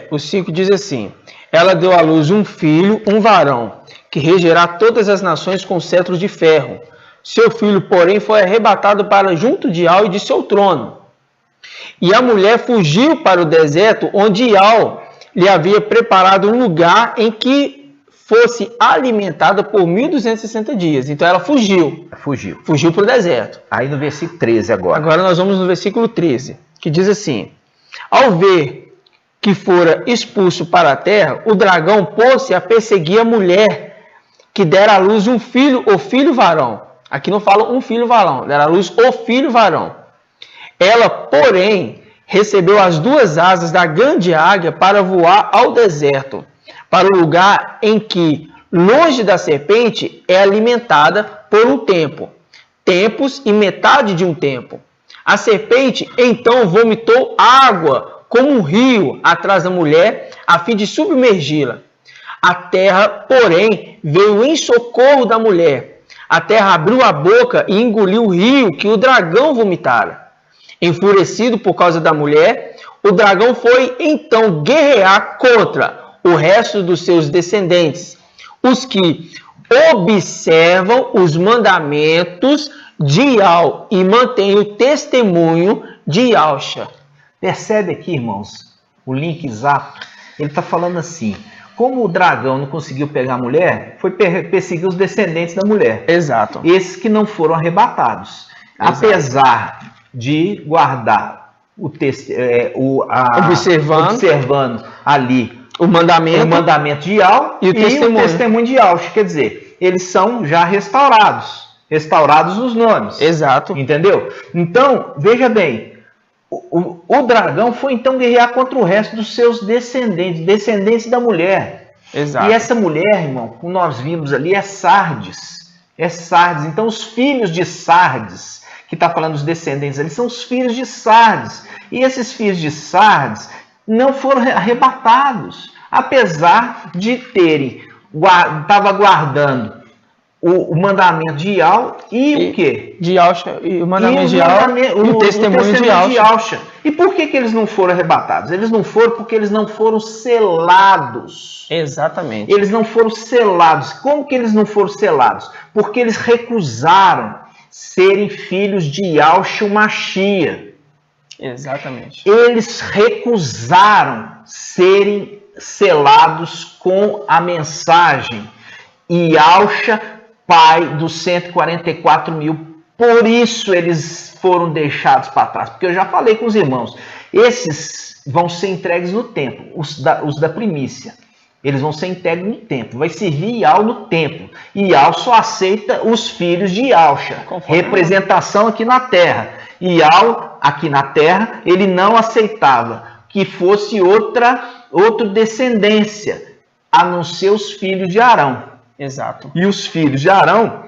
O 5 diz assim: ela deu à luz um filho, um varão, que regerá todas as nações com cetro de ferro. Seu filho, porém, foi arrebatado para junto de Ial e de seu trono. E a mulher fugiu para o deserto, onde Ial lhe havia preparado um lugar em que fosse alimentada por 1260 dias. Então ela fugiu. Fugiu para o deserto. Aí no versículo 13 agora. Agora nós vamos no versículo 13, que diz assim: ao ver que fora expulso para a terra, o dragão pôs-se a perseguir a mulher, que dera à luz um filho, o filho varão. Aqui não fala um filho varão, dera à luz o filho varão. Ela, porém, recebeu as duas asas da grande águia para voar ao deserto, para o lugar em que, longe da serpente, é alimentada por um tempo, tempos e metade de um tempo. A serpente, então, vomitou água como um rio atrás da mulher, a fim de submergi-la. A terra, porém, veio em socorro da mulher. A terra abriu a boca e engoliu o rio que o dragão vomitara. Enfurecido por causa da mulher, o dragão foi então guerrear contra o resto dos seus descendentes, os que observam os mandamentos de Ial e mantêm o testemunho de Alcha. Percebe aqui, irmãos, o link exato? Ele está falando assim: como o dragão não conseguiu pegar a mulher, foi perseguir os descendentes da mulher. Exato. Esses que não foram arrebatados. Exato. Apesar de guardar observando ali o mandamento de Ial e o testemunho de Alcha. Quer dizer, eles são já restaurados os nomes. Exato. Entendeu? Então, veja bem, o dragão foi então guerrear contra o resto dos seus descendentes da mulher. Exato. E essa mulher, irmão, como nós vimos ali, é Sardes. É Sardes. Então, os filhos de Sardes, que está falando dos descendentes ali, são os filhos de Sardes. E esses filhos de Sardes não foram arrebatados, apesar de terem, estava guardando o mandamento de Ial e o quê? De Yahshua, e o mandamento de Yahshua e o testemunho de Yahshua. E por que eles não foram arrebatados? Eles não foram porque eles não foram selados. Exatamente. Eles não foram selados. Como que eles não foram selados? Porque eles recusaram serem filhos de Yahshua Mashiach. Exatamente. Eles recusaram serem selados com a mensagem Yahshua, Pai dos 144 mil. Por isso eles foram deixados para trás. Porque eu já falei com os irmãos, esses vão ser entregues no templo, os da primícia. Eles vão ser entregues no templo. Vai servir Yahweh no templo. E Yahweh só aceita os filhos de Yahshua. Representação aqui na terra. E Yahweh, aqui na terra, ele não aceitava que fosse outra descendência, a não ser os filhos de Arão. Exato. E os filhos de Arão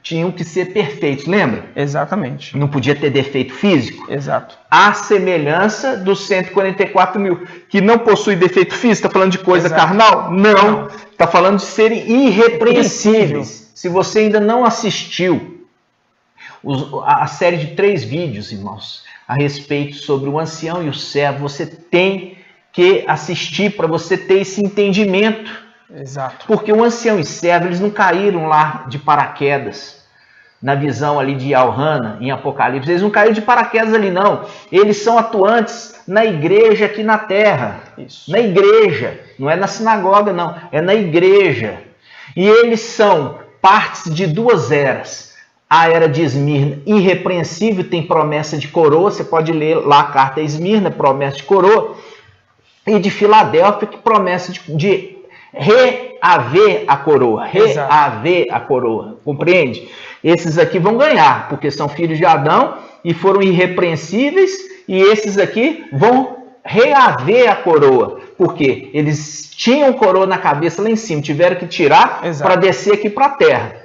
tinham que ser perfeitos, lembra? Exatamente. Não podia ter defeito físico. Exato. A semelhança dos 144 mil, que não possui defeito físico. Está falando de coisa carnal? Não. Está falando de serem irrepreensíveis. Se você ainda não assistiu a série de 3 vídeos, irmãos, a respeito sobre o ancião e o servo, você tem que assistir para você ter esse entendimento. Exato. Porque o ancião e servo, eles não caíram lá de paraquedas, na visão ali de Elhana, em Apocalipse. Eles não caíram de paraquedas ali, não. Eles são atuantes na igreja aqui na terra. Isso. Na igreja. Não é na sinagoga, não. É na igreja. E eles são partes de 2 eras. A era de Esmirna, irrepreensível, tem promessa de coroa. Você pode ler lá a carta a Esmirna, promessa de coroa. E de Filadélfia, que promessa de reaver a coroa. Reaver a coroa. Compreende? Esses aqui vão ganhar, porque são filhos de Adão e foram irrepreensíveis. E esses aqui vão reaver a coroa. Porque eles tinham coroa na cabeça lá em cima, tiveram que tirar para descer aqui para a terra.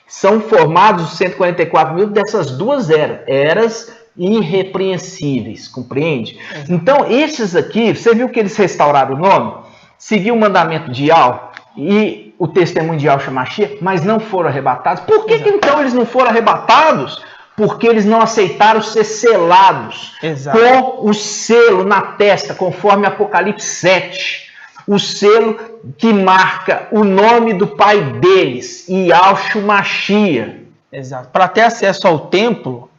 São formados os 144 mil dessas 2 eras irrepreensíveis, compreende? Então, esses aqui, você viu que eles restauraram o nome? Seguiu o mandamento de Yahweh e o testemunho de Yahshua Mashiach, mas não foram arrebatados. Por que então eles não foram arrebatados? Porque eles não aceitaram ser selados com o selo na testa, conforme Apocalipse 7. O selo que marca o nome do pai deles, Yahshua Mashiach. Exato. Para ter acesso ao templo,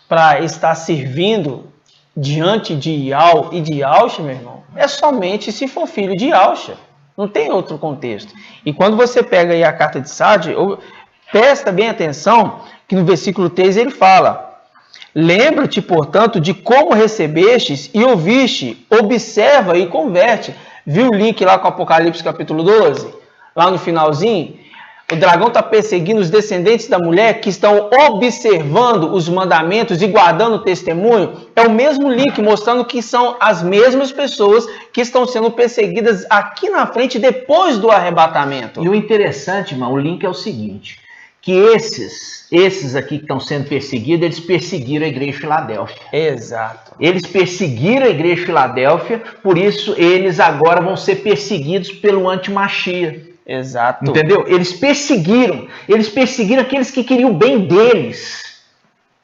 para estar servindo diante de Yahweh e de Yahshua, meu irmão, é somente se for filho de Yahshua. Não tem outro contexto. E quando você pega aí a carta de Sardes, presta bem atenção que no versículo 3 ele fala: lembra-te, portanto, de como recebestes e ouviste, observa e converte. Viu o link lá com Apocalipse capítulo 12? Lá no finalzinho, o dragão está perseguindo os descendentes da mulher que estão observando os mandamentos e guardando o testemunho. É o mesmo link mostrando que são as mesmas pessoas que estão sendo perseguidas aqui na frente depois do arrebatamento. E o interessante, irmão, o link é o seguinte, que esses aqui que estão sendo perseguidos, eles perseguiram a igreja de Filadélfia. Exato. Eles perseguiram a igreja de Filadélfia, por isso eles agora vão ser perseguidos pelo anti-Mashiach. Exato. Entendeu? Eles perseguiram aqueles que queriam o bem deles.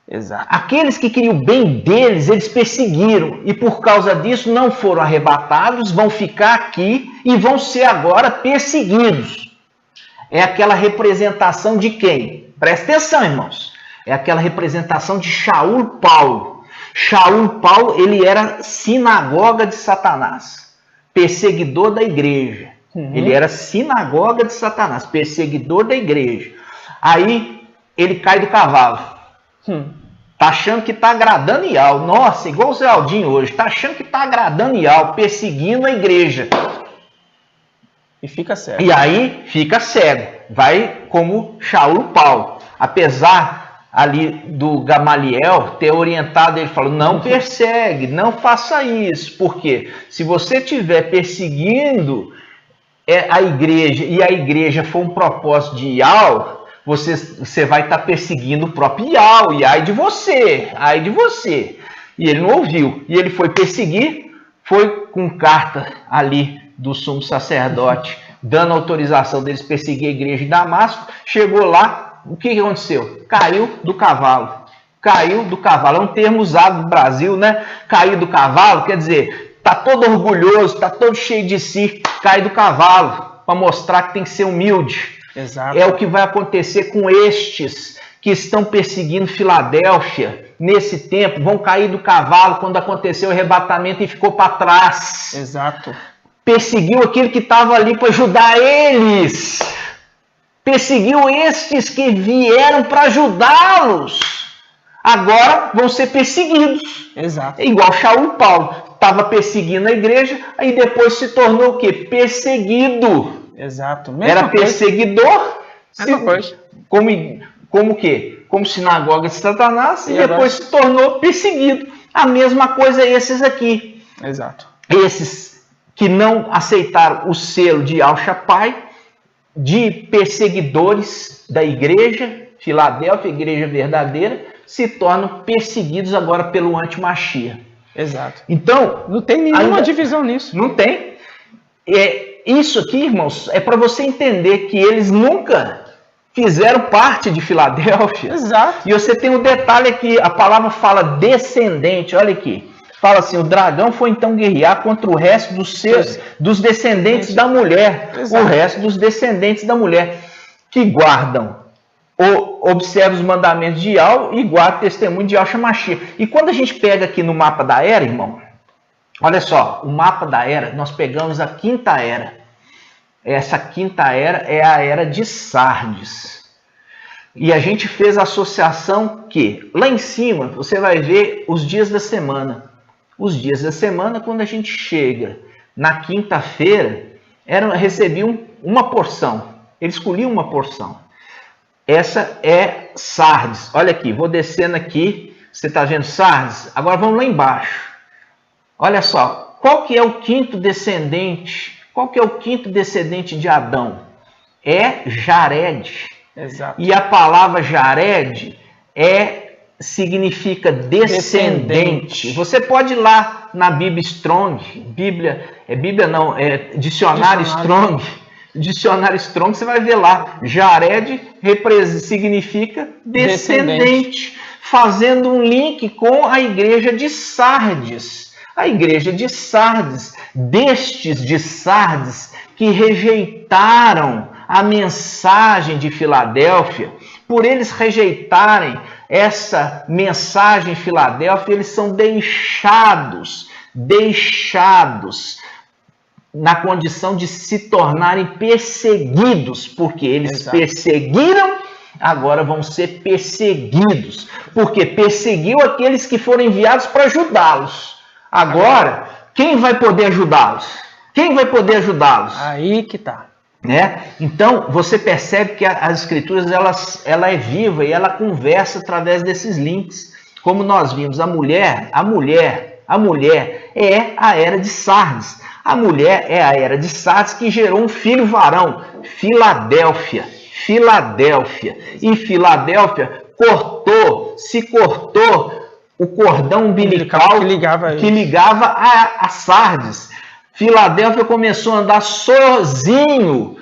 Exato. Aqueles que queriam o bem deles, eles perseguiram. E por causa disso não foram arrebatados, vão ficar aqui e vão ser agora perseguidos. É aquela representação de quem? Presta atenção, irmãos. É aquela representação de Shaul Paulo. Shaul Paulo, ele era sinagoga de Satanás, perseguidor da igreja. Ele era sinagoga de Satanás, perseguidor da igreja. Aí ele cai do cavalo. Tá achando que tá agradando Yahweh. Nossa, igual o Zé Aldinho hoje. Tá achando que tá agradando Yahweh, perseguindo a igreja. E fica cego. E aí fica cego. Vai como Shaul Paulo. Apesar ali do Gamaliel ter orientado, ele falou, não persegue, não faça isso. Por quê? Se você estiver perseguindo a igreja e a igreja for um propósito de Yahweh, você vai estar perseguindo o próprio Yahweh. E ai de você, ai de você. E ele não ouviu. E ele foi perseguir, foi com carta ali do sumo sacerdote dando autorização deles perseguir a igreja de Damasco. Chegou lá, o que aconteceu? Caiu do cavalo. Caiu do cavalo. É um termo usado no Brasil, né? Cair do cavalo, quer dizer, tá todo orgulhoso, tá todo cheio de si, cai do cavalo, para mostrar que tem que ser humilde. Exato. É o que vai acontecer com estes que estão perseguindo Filadélfia nesse tempo, vão cair do cavalo quando aconteceu o arrebatamento e ficou para trás. Exato. Perseguiu aquele que estava ali para ajudar eles. Perseguiu estes que vieram para ajudá-los. Agora vão ser perseguidos. Exato. É igual Shaul e Paulo. Estava perseguindo a igreja, aí depois se tornou o quê? Perseguido. Exato. Era perseguidor. Como o quê? Como sinagoga de Satanás, e depois se tornou perseguido. A mesma coisa esses aqui. Exato. Esses que não aceitaram o selo de Al-Shapai, de perseguidores da igreja, Filadélfia, igreja verdadeira, se tornam perseguidos agora pelo anti-Machia. Exato. Então, não tem nenhuma divisão nisso. Não tem. Isso aqui, irmãos, é para você entender que eles nunca fizeram parte de Filadélfia. Exato. E você tem um detalhe aqui, a palavra fala descendente, olha aqui. Fala assim, o dragão foi então guerrear contra o resto dos descendentes da mulher. Exato. O resto dos descendentes da mulher, que guardam, observa os mandamentos de Yahweh e guarda o testemunho de Yahshua Mashiach. E quando a gente pega aqui no mapa da era, irmão, olha só, o mapa da era, nós pegamos a quinta era. Essa quinta era é a era de Sardes. E a gente fez a associação que, lá em cima, você vai ver os dias da semana. Os dias da semana, quando a gente chega na quinta-feira, recebiam uma porção. Eles escolhiam uma porção. Essa é Sardes. Olha aqui, vou descendo aqui. Você está vendo Sardes? Agora vamos lá embaixo. Olha só, qual que é o quinto descendente? Qual que é o quinto descendente de Adão? É Jared. Exato. E a palavra Jared significa descendente. Você pode ir lá na Bíblia Strong, Dicionário Strong. Dicionário Strong, você vai ver lá, Jared significa descendente, fazendo um link com a igreja de Sardes. A igreja de Sardes, destes de Sardes que rejeitaram a mensagem de Filadélfia, por eles rejeitarem essa mensagem em Filadélfia, eles são deixados na condição de se tornarem perseguidos, porque eles perseguiram, agora vão ser perseguidos, porque perseguiu aqueles que foram enviados para ajudá-los. Agora, quem vai poder ajudá-los? Quem vai poder ajudá-los? Aí que tá. Né? Então, você percebe que as escrituras ela é viva e ela conversa através desses links. Como nós vimos, a mulher é a era de Sardes. A mulher é a era de Sardes que gerou um filho varão, Filadélfia. E Filadélfia se cortou o cordão umbilical que ligava a Sardes. Filadélfia começou a andar sozinho,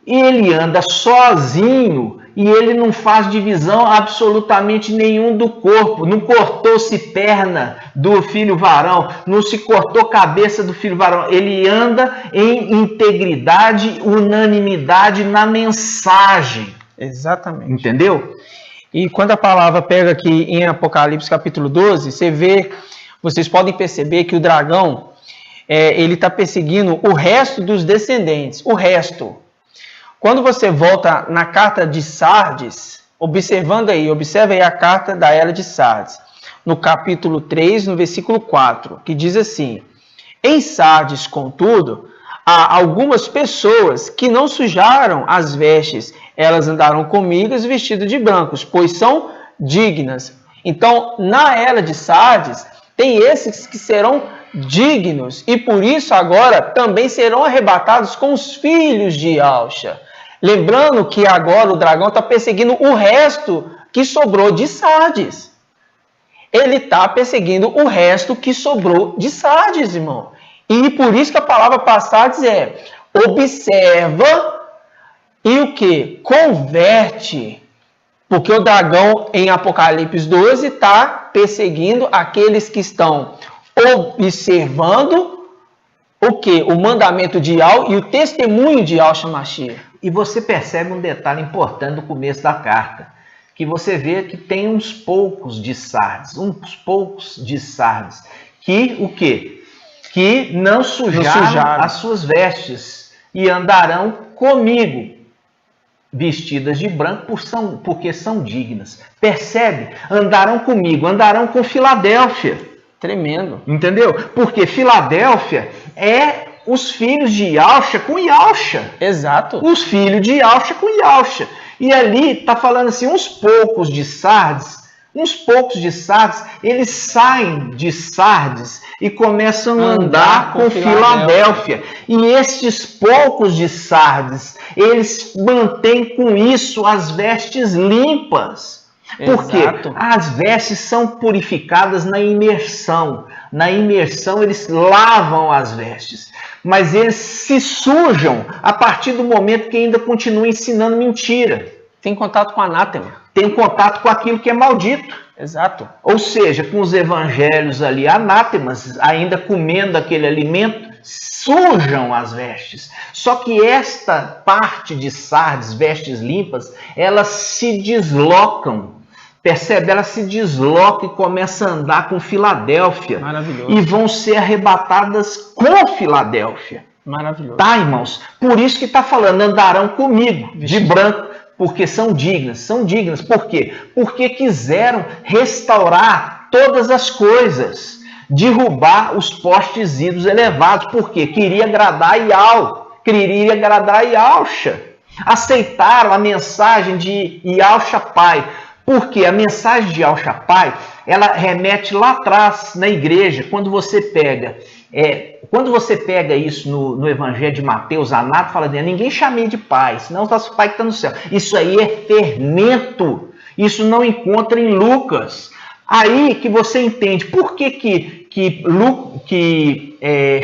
e ele anda sozinho, e ele não faz divisão absolutamente nenhum do corpo, não cortou-se perna do filho varão, não se cortou cabeça do filho varão, ele anda em integridade, unanimidade na mensagem. Exatamente. Entendeu? E quando a palavra pega aqui em Apocalipse capítulo 12, vocês podem perceber que o dragão, ele está perseguindo o resto dos descendentes, o resto. Quando você volta na carta de Sardes, observe aí a carta da era de Sardes, no capítulo 3, no versículo 4, que diz assim: em Sardes, contudo, há algumas pessoas que não sujaram as vestes, elas andaram comigo vestidas de brancos, pois são dignas. Então, na era de Sardes, tem esses que serão dignos, e por isso agora também serão arrebatados com os filhos de Yahshua. Lembrando que agora o dragão está perseguindo o resto que sobrou de Sardes. Ele está perseguindo o resto que sobrou de Sardes, irmão. E por isso que a palavra Passates é observa e o que? Converte. Porque o dragão em Apocalipse 12 está perseguindo aqueles que estão observando o que? O mandamento de Yahweh e o testemunho de Yahshua Mashiach. E você percebe um detalhe importante no começo da carta, que você vê que tem uns poucos de Sardes, que o quê? Que não sujaram as suas vestes e andarão comigo, vestidas de branco porque são dignas. Percebe? Andarão comigo, andarão com Filadélfia. Tremendo. Entendeu? Porque Filadélfia é os filhos de Yahshua com Yahshua. Exato. Os filhos de Yahshua com Yahshua. E ali está falando assim, uns poucos de Sardes, eles saem de Sardes e começam a andar com Filadélfia. E estes poucos de Sardes, eles mantêm com isso as vestes limpas. Porque as vestes são purificadas na imersão. Na imersão eles lavam as vestes. Mas eles se sujam a partir do momento que ainda continuam ensinando mentira. Tem contato com anátema. Tem contato com aquilo que é maldito. Exato. Ou seja, com os evangelhos ali, anátemas, ainda comendo aquele alimento, sujam as vestes. Só que esta parte de Sardes, vestes limpas, elas se deslocam. Percebe? Ela se desloca e começa a andar com Filadélfia. Maravilhoso. E vão ser arrebatadas com Filadélfia. Maravilhoso. Tá, irmãos? Por isso que está falando, andarão comigo, de branco, porque são dignas. São dignas. Por quê? Porque quiseram restaurar todas as coisas. Derrubar os postes ídolos elevados. Por quê? Queria agradar Yahshua. Aceitaram a mensagem de Yahshua Pai. Porque a mensagem de Yahshua Pai, ela remete lá atrás na igreja, quando você pega isso no Evangelho de Mateus, Anato fala dele, ninguém chame de pai, senão o nosso pai que está no céu. Isso aí é fermento, isso não encontra em Lucas. Aí que você entende por que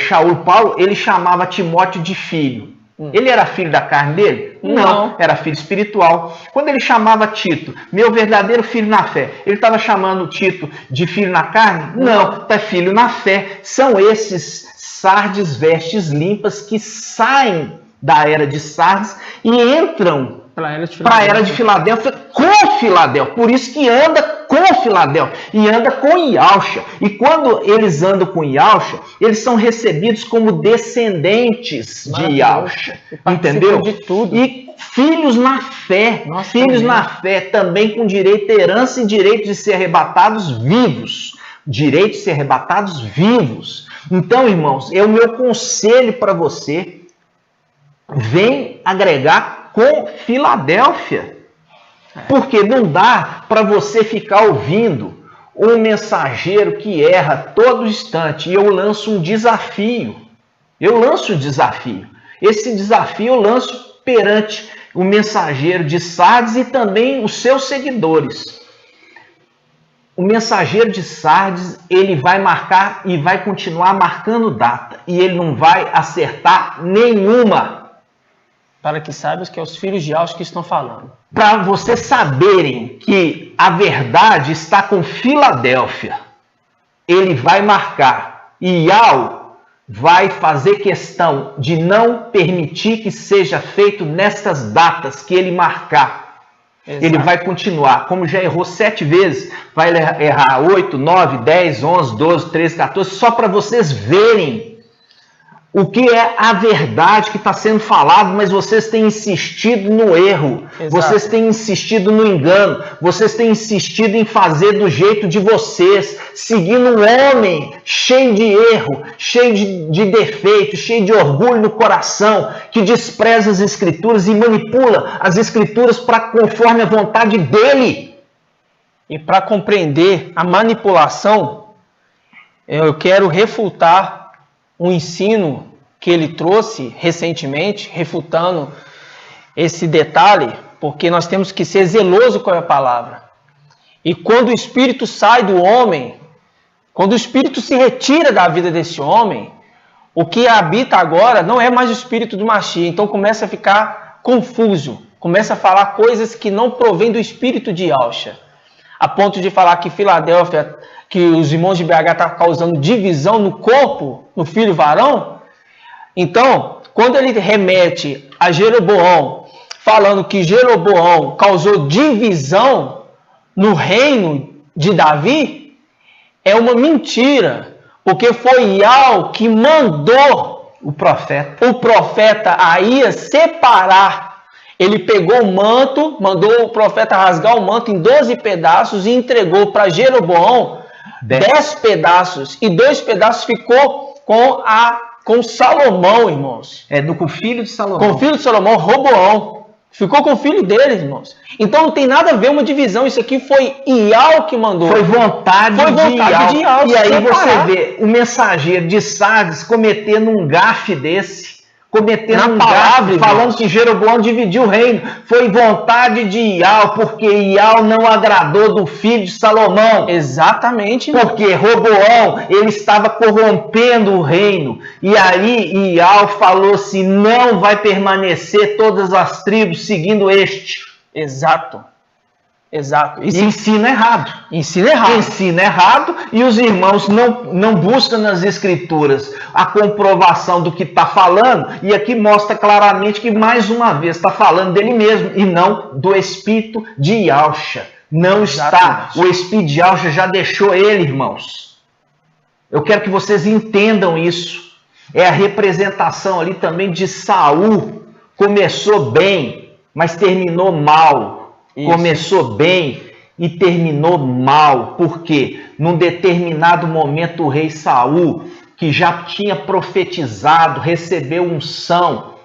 Shaul Paulo ele chamava Timóteo de filho. Ele era filho da carne dele? Não, era filho espiritual. Quando ele chamava Tito, meu verdadeiro filho na fé, ele estava chamando Tito de filho na carne? Não, está filho na fé. São esses Sardes, vestes limpas, que saem da era de Sardes e entram para a era de Filadélfia com Filadélfia. Por isso que anda com Filadélfia e anda com Yahshua. E quando eles andam com Yahshua, eles são recebidos como descendentes de Yahshua. Entendeu? De tudo. E filhos na fé. Nossa, filhos na fé, também com direito à herança e direito de ser arrebatados vivos. Direito de ser arrebatados vivos. Então, irmãos, é o meu conselho para você. Vem agregar com Filadélfia. Porque não dá para você ficar ouvindo um mensageiro que erra todo instante. E eu lanço um desafio. Esse desafio eu lanço perante o mensageiro de Sardes e também os seus seguidores. O mensageiro de Sardes, ele vai marcar e vai continuar marcando data. E ele não vai acertar nenhuma. Para que saibas que é os filhos de Yahshua que estão falando. Para vocês saberem que a verdade está com Filadélfia, ele vai marcar. E Yahweh vai fazer questão de não permitir que seja feito nessas datas que ele marcar. Exato. Ele vai continuar. Como já errou 7 vezes, vai errar 8, 9, 10, 11, 12, 13, 14, só para vocês verem o que é a verdade que está sendo falado, mas vocês têm insistido no erro. Exato. Vocês têm insistido no engano, vocês têm insistido em fazer do jeito de vocês, seguindo um homem cheio de erro, cheio de defeito, cheio de orgulho no coração, que despreza as Escrituras e manipula as Escrituras para conforme a vontade dele. E para compreender a manipulação, eu quero refutar um ensino que ele trouxe recentemente, refutando esse detalhe, porque nós temos que ser zeloso com a palavra. E quando o Espírito sai do homem, quando o Espírito se retira da vida desse homem, O que habita agora não é mais o espírito do Mashiach, então começa a ficar confuso, começa a falar coisas que não provêm do espírito de Yahusha, a ponto de falar que Filadélfia, que os irmãos de BH estão causando divisão no corpo, no filho varão. Então, quando ele remete a Jeroboão, falando que Jeroboão causou divisão no reino de Davi, é uma mentira, porque foi Yahweh que mandou o profeta Aías separar. Ele pegou o manto, mandou o profeta rasgar o manto em 12 pedaços e entregou para Jeroboão 10 pedaços, e 2 pedaços ficou com Salomão, irmãos. Com o filho de Salomão. Com o filho de Salomão, Roboão. Ficou com o filho dele, irmãos. Então não tem nada a ver uma divisão. Isso aqui foi Yahweh que mandou. Foi vontade de Yahweh. E aí você vê o mensageiro de Sardes cometendo um gafe desse. Falando que Jeroboão dividiu o reino. Foi vontade de Yahweh, porque Yahweh não agradou do filho de Salomão. Exatamente. Porque Roboão, ele estava corrompendo o reino. E aí Yahweh falou assim, não vai permanecer todas as tribos seguindo este. Exato. Ensina errado. Ensina errado e os irmãos não buscam nas escrituras a comprovação do que está falando, e aqui mostra claramente que mais uma vez está falando dele mesmo e não do espírito de Yahusha. Não está. O espírito de Yahusha já deixou ele, irmãos. Eu quero que vocês entendam isso. É a representação ali também de Saul. Começou bem, mas terminou mal. Isso. Começou bem e terminou mal, porque num determinado momento o rei Saul, que já tinha profetizado, recebeu unção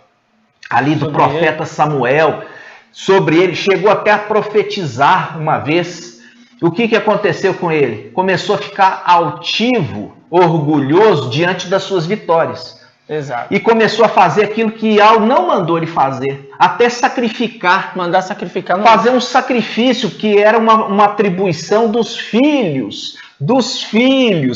ali do profeta Samuel sobre ele, chegou até a profetizar uma vez. O que aconteceu com ele? Começou a ficar altivo, orgulhoso diante das suas vitórias. Exato. E começou a fazer aquilo que Yahweh não mandou ele fazer, até sacrificar. Fazer um sacrifício que era uma atribuição dos filhos.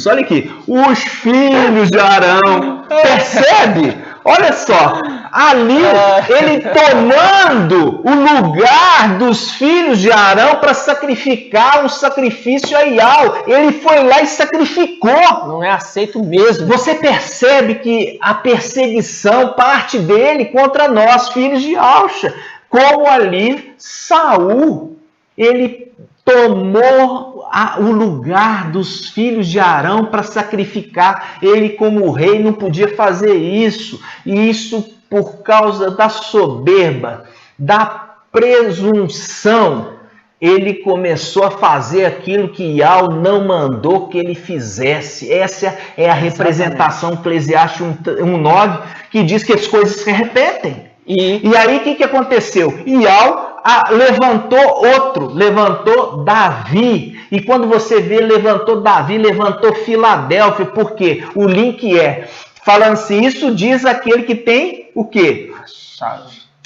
Olha aqui, os filhos de Arão. Percebe? Olha só, ali ele tomando o lugar dos filhos de Arão para sacrificar um sacrifício a Yahweh. Ele foi lá e sacrificou. Não é aceito mesmo. Você percebe que a perseguição parte dele contra nós, filhos de Yahusha. Como ali Saul, ele tomou o lugar dos filhos de Arão para sacrificar. Ele, como rei, não podia fazer isso. E isso por causa da soberba, da presunção. Ele começou a fazer aquilo que Yahweh não mandou que ele fizesse. Essa é a representação Eclesiastes 1:9, que diz que as coisas se repetem. E aí o que aconteceu? Yahweh levantou Davi. E quando você vê levantou Davi, levantou Filadélfia, porque o link falando assim, isso diz aquele que tem o quê?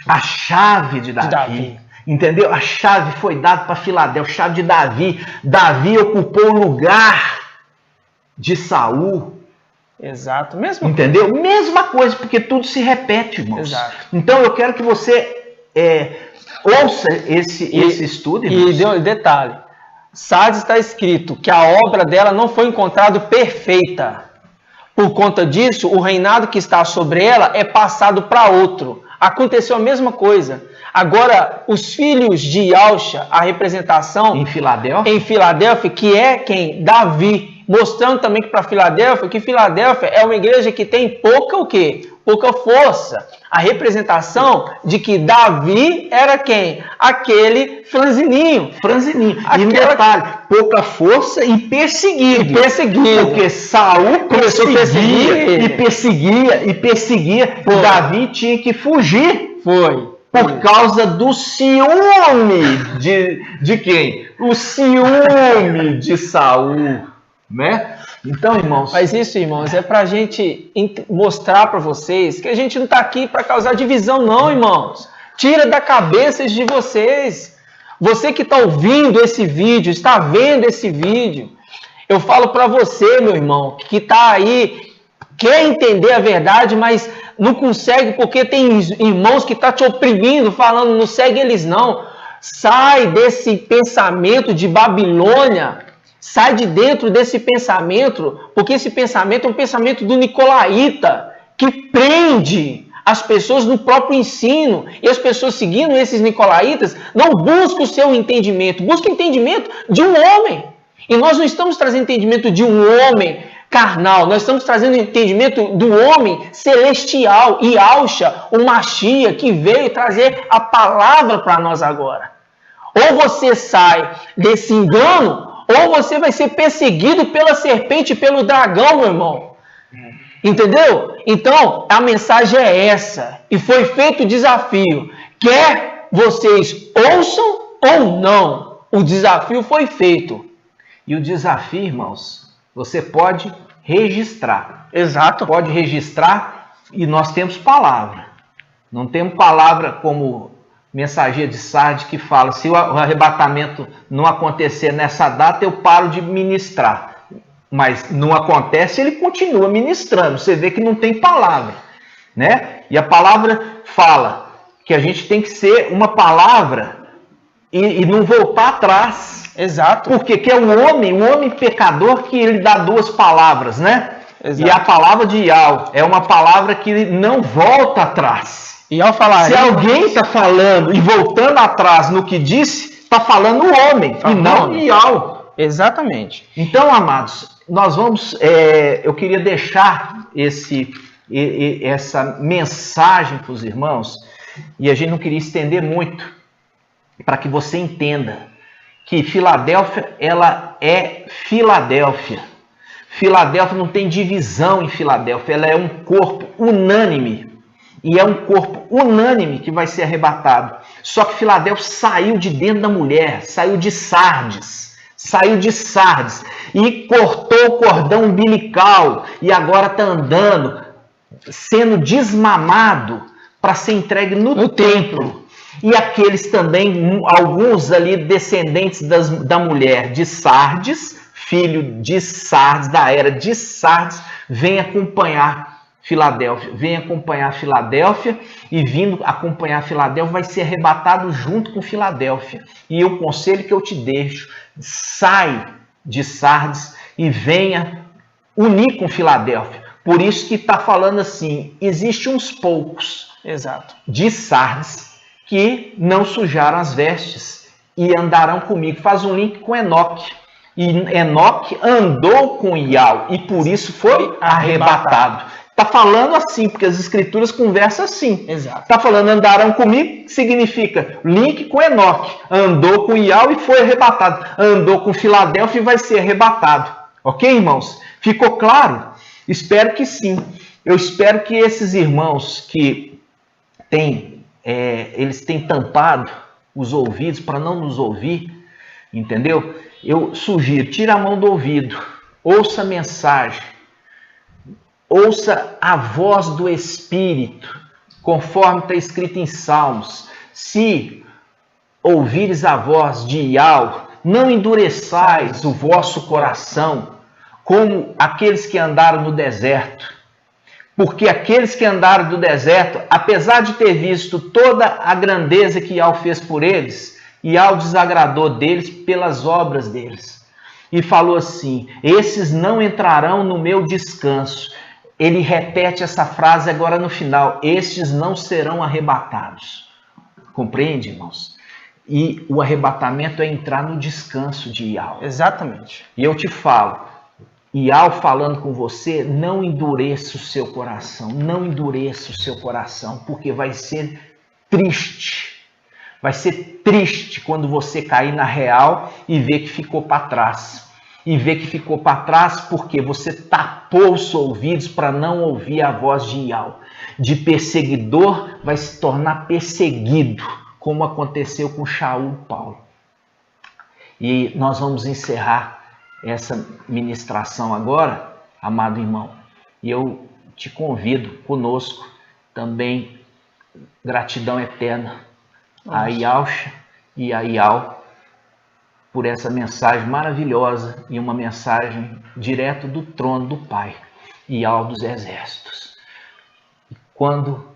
A chave de Davi. Entendeu? A chave foi dada para Filadélfia, a chave de Davi. Davi ocupou o lugar de Saul. Exato. Entendeu? Mesma coisa, porque tudo se repete, irmãos. Exato. Então eu quero que você ouça esse estudo. Irmãos. E deu um detalhe. Sardes está escrito que a obra dela não foi encontrada perfeita. Por conta disso, o reinado que está sobre ela é passado para outro. Aconteceu a mesma coisa. Agora, os filhos de Yahusha, a representação em Filadélfia, que é quem? Davi. Mostrando também que para Filadélfia, que Filadélfia é uma igreja que tem pouca o quê? Pouca força. A representação de que Davi era quem? Aquele franzininho. E um detalhe, pouca força e perseguido. Porque Saul começou a perseguia. Foi. Davi tinha que fugir. Por causa do ciúme de quem? O ciúme de Saul. Né? Então, irmãos... Mas isso, irmãos, é para a gente mostrar para vocês que a gente não está aqui para causar divisão, não, irmãos. Tira da cabeça de vocês. Você que está ouvindo esse vídeo, está vendo esse vídeo, eu falo para você, meu irmão, que está aí quer entender a verdade, mas não consegue porque tem irmãos que estão te oprimindo, falando, não segue eles não. Sai desse pensamento de Babilônia, sai de dentro desse pensamento, porque esse pensamento é um pensamento do nicolaíta, que prende as pessoas no próprio ensino, e as pessoas seguindo esses nicolaítas não buscam o seu entendimento, buscam o entendimento de um homem. E nós não estamos trazendo entendimento de um homem carnal, nós estamos trazendo entendimento do homem celestial, Yahshua, o Mashiach, que veio trazer a palavra para nós agora. Ou você sai desse engano, ou você vai ser perseguido pela serpente e pelo dragão, meu irmão. Entendeu? Então, a mensagem é essa. E foi feito o desafio. Quer vocês ouçam ou não, o desafio foi feito. E o desafio, irmãos, você pode registrar. Exato. Pode registrar e nós temos palavra. Não temos palavra como mensageiro de Sardes que fala, se o arrebatamento não acontecer nessa data, eu paro de ministrar. Mas não acontece, ele continua ministrando. Você vê que não tem palavra, né? E a palavra fala que a gente tem que ser uma palavra e não voltar atrás. Exato. Porque que é o homem pecador que ele dá duas palavras, né? Exato. E a palavra de Yahweh é uma palavra que não volta atrás. E ao falar, se alguém está falando e voltando atrás no que disse, está falando o homem e não Yahweh. Exatamente. Então, amados, nós vamos. Eu queria deixar essa mensagem para os irmãos, e a gente não queria estender muito, para que você entenda que Filadélfia, ela é Filadélfia. Filadélfia não tem divisão em Filadélfia, ela é um corpo unânime. E é um corpo unânime que vai ser arrebatado. Só que Filadélfia saiu de dentro da mulher, saiu de Sardes. Saiu de Sardes e cortou o cordão umbilical e agora está andando, sendo desmamado para ser entregue no templo. E aqueles também, alguns ali descendentes da mulher de Sardes, filho de Sardes, da era de Sardes, vem acompanhar Filadélfia. Vem acompanhar Filadélfia e vindo acompanhar Filadélfia vai ser arrebatado junto com Filadélfia. E o conselho que eu te deixo, sai de Sardes e venha unir com Filadélfia. Por isso que está falando assim, existe uns poucos de Sardes que não sujaram as vestes e andarão comigo. Faz um link com Enoque. E Enoque andou com Yahweh e por isso foi arrebatado. Está falando assim, porque as escrituras conversam assim. Está falando andarão comigo, significa link com Enoque. Andou com Yahweh e foi arrebatado. Andou com Filadélfia e vai ser arrebatado. Ok, irmãos? Ficou claro? Espero que sim. Eu espero que esses irmãos que eles têm tampado os ouvidos para não nos ouvir, entendeu? Eu sugiro, tira a mão do ouvido, ouça a mensagem, ouça a voz do Espírito, conforme está escrito em Salmos. Se ouvires a voz de Yahweh, não endureçais o vosso coração, como aqueles que andaram no deserto. Porque aqueles que andaram do deserto, apesar de ter visto toda a grandeza que Yahweh fez por eles, Yahweh desagradou deles pelas obras deles. E falou assim, esses não entrarão no meu descanso. Ele repete essa frase agora no final, estes não serão arrebatados. Compreende, irmãos? E o arrebatamento é entrar no descanso de Yahweh. Exatamente. E eu te falo, Yahweh falando com você, não endureça o seu coração, não endureça o seu coração, porque vai ser triste. Vai ser triste quando você cair na real e ver que ficou para trás. E ver que ficou para trás porque você tapou os ouvidos para não ouvir a voz de Yahweh. De perseguidor vai se tornar perseguido, como aconteceu com Shaul e Paulo. E nós vamos encerrar essa ministração agora, amado irmão. E eu te convido conosco também, gratidão eterna a Yahshua e a Yahweh por essa mensagem maravilhosa e uma mensagem direto do trono do Pai. Yahweh dos exércitos. E quando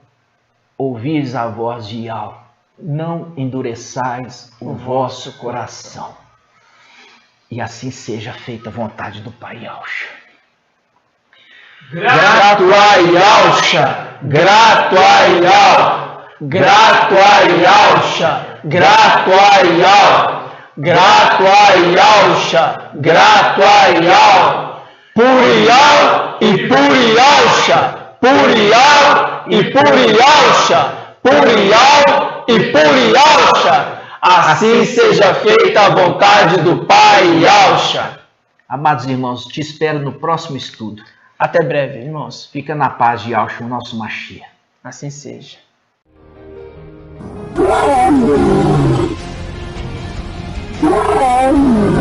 ouvires a voz de Yahweh, não endureçais o vosso coração. E assim seja feita a vontade do Pai Yahusha. Grato a Yahusha, grato a Yahweh, grato a Yahusha, grato a Yahweh, grato a Yahusha, grato a Yahweh, por Yahweh e por Yahusha, por Yahweh e por Yahusha, por Yahweh e por Yahusha. Assim seja feita a vontade do Pai Yahusha. Amados irmãos, te espero no próximo estudo. Até breve, irmãos. Fica na paz de Yahusha, o nosso Mashiach. Assim seja. Oh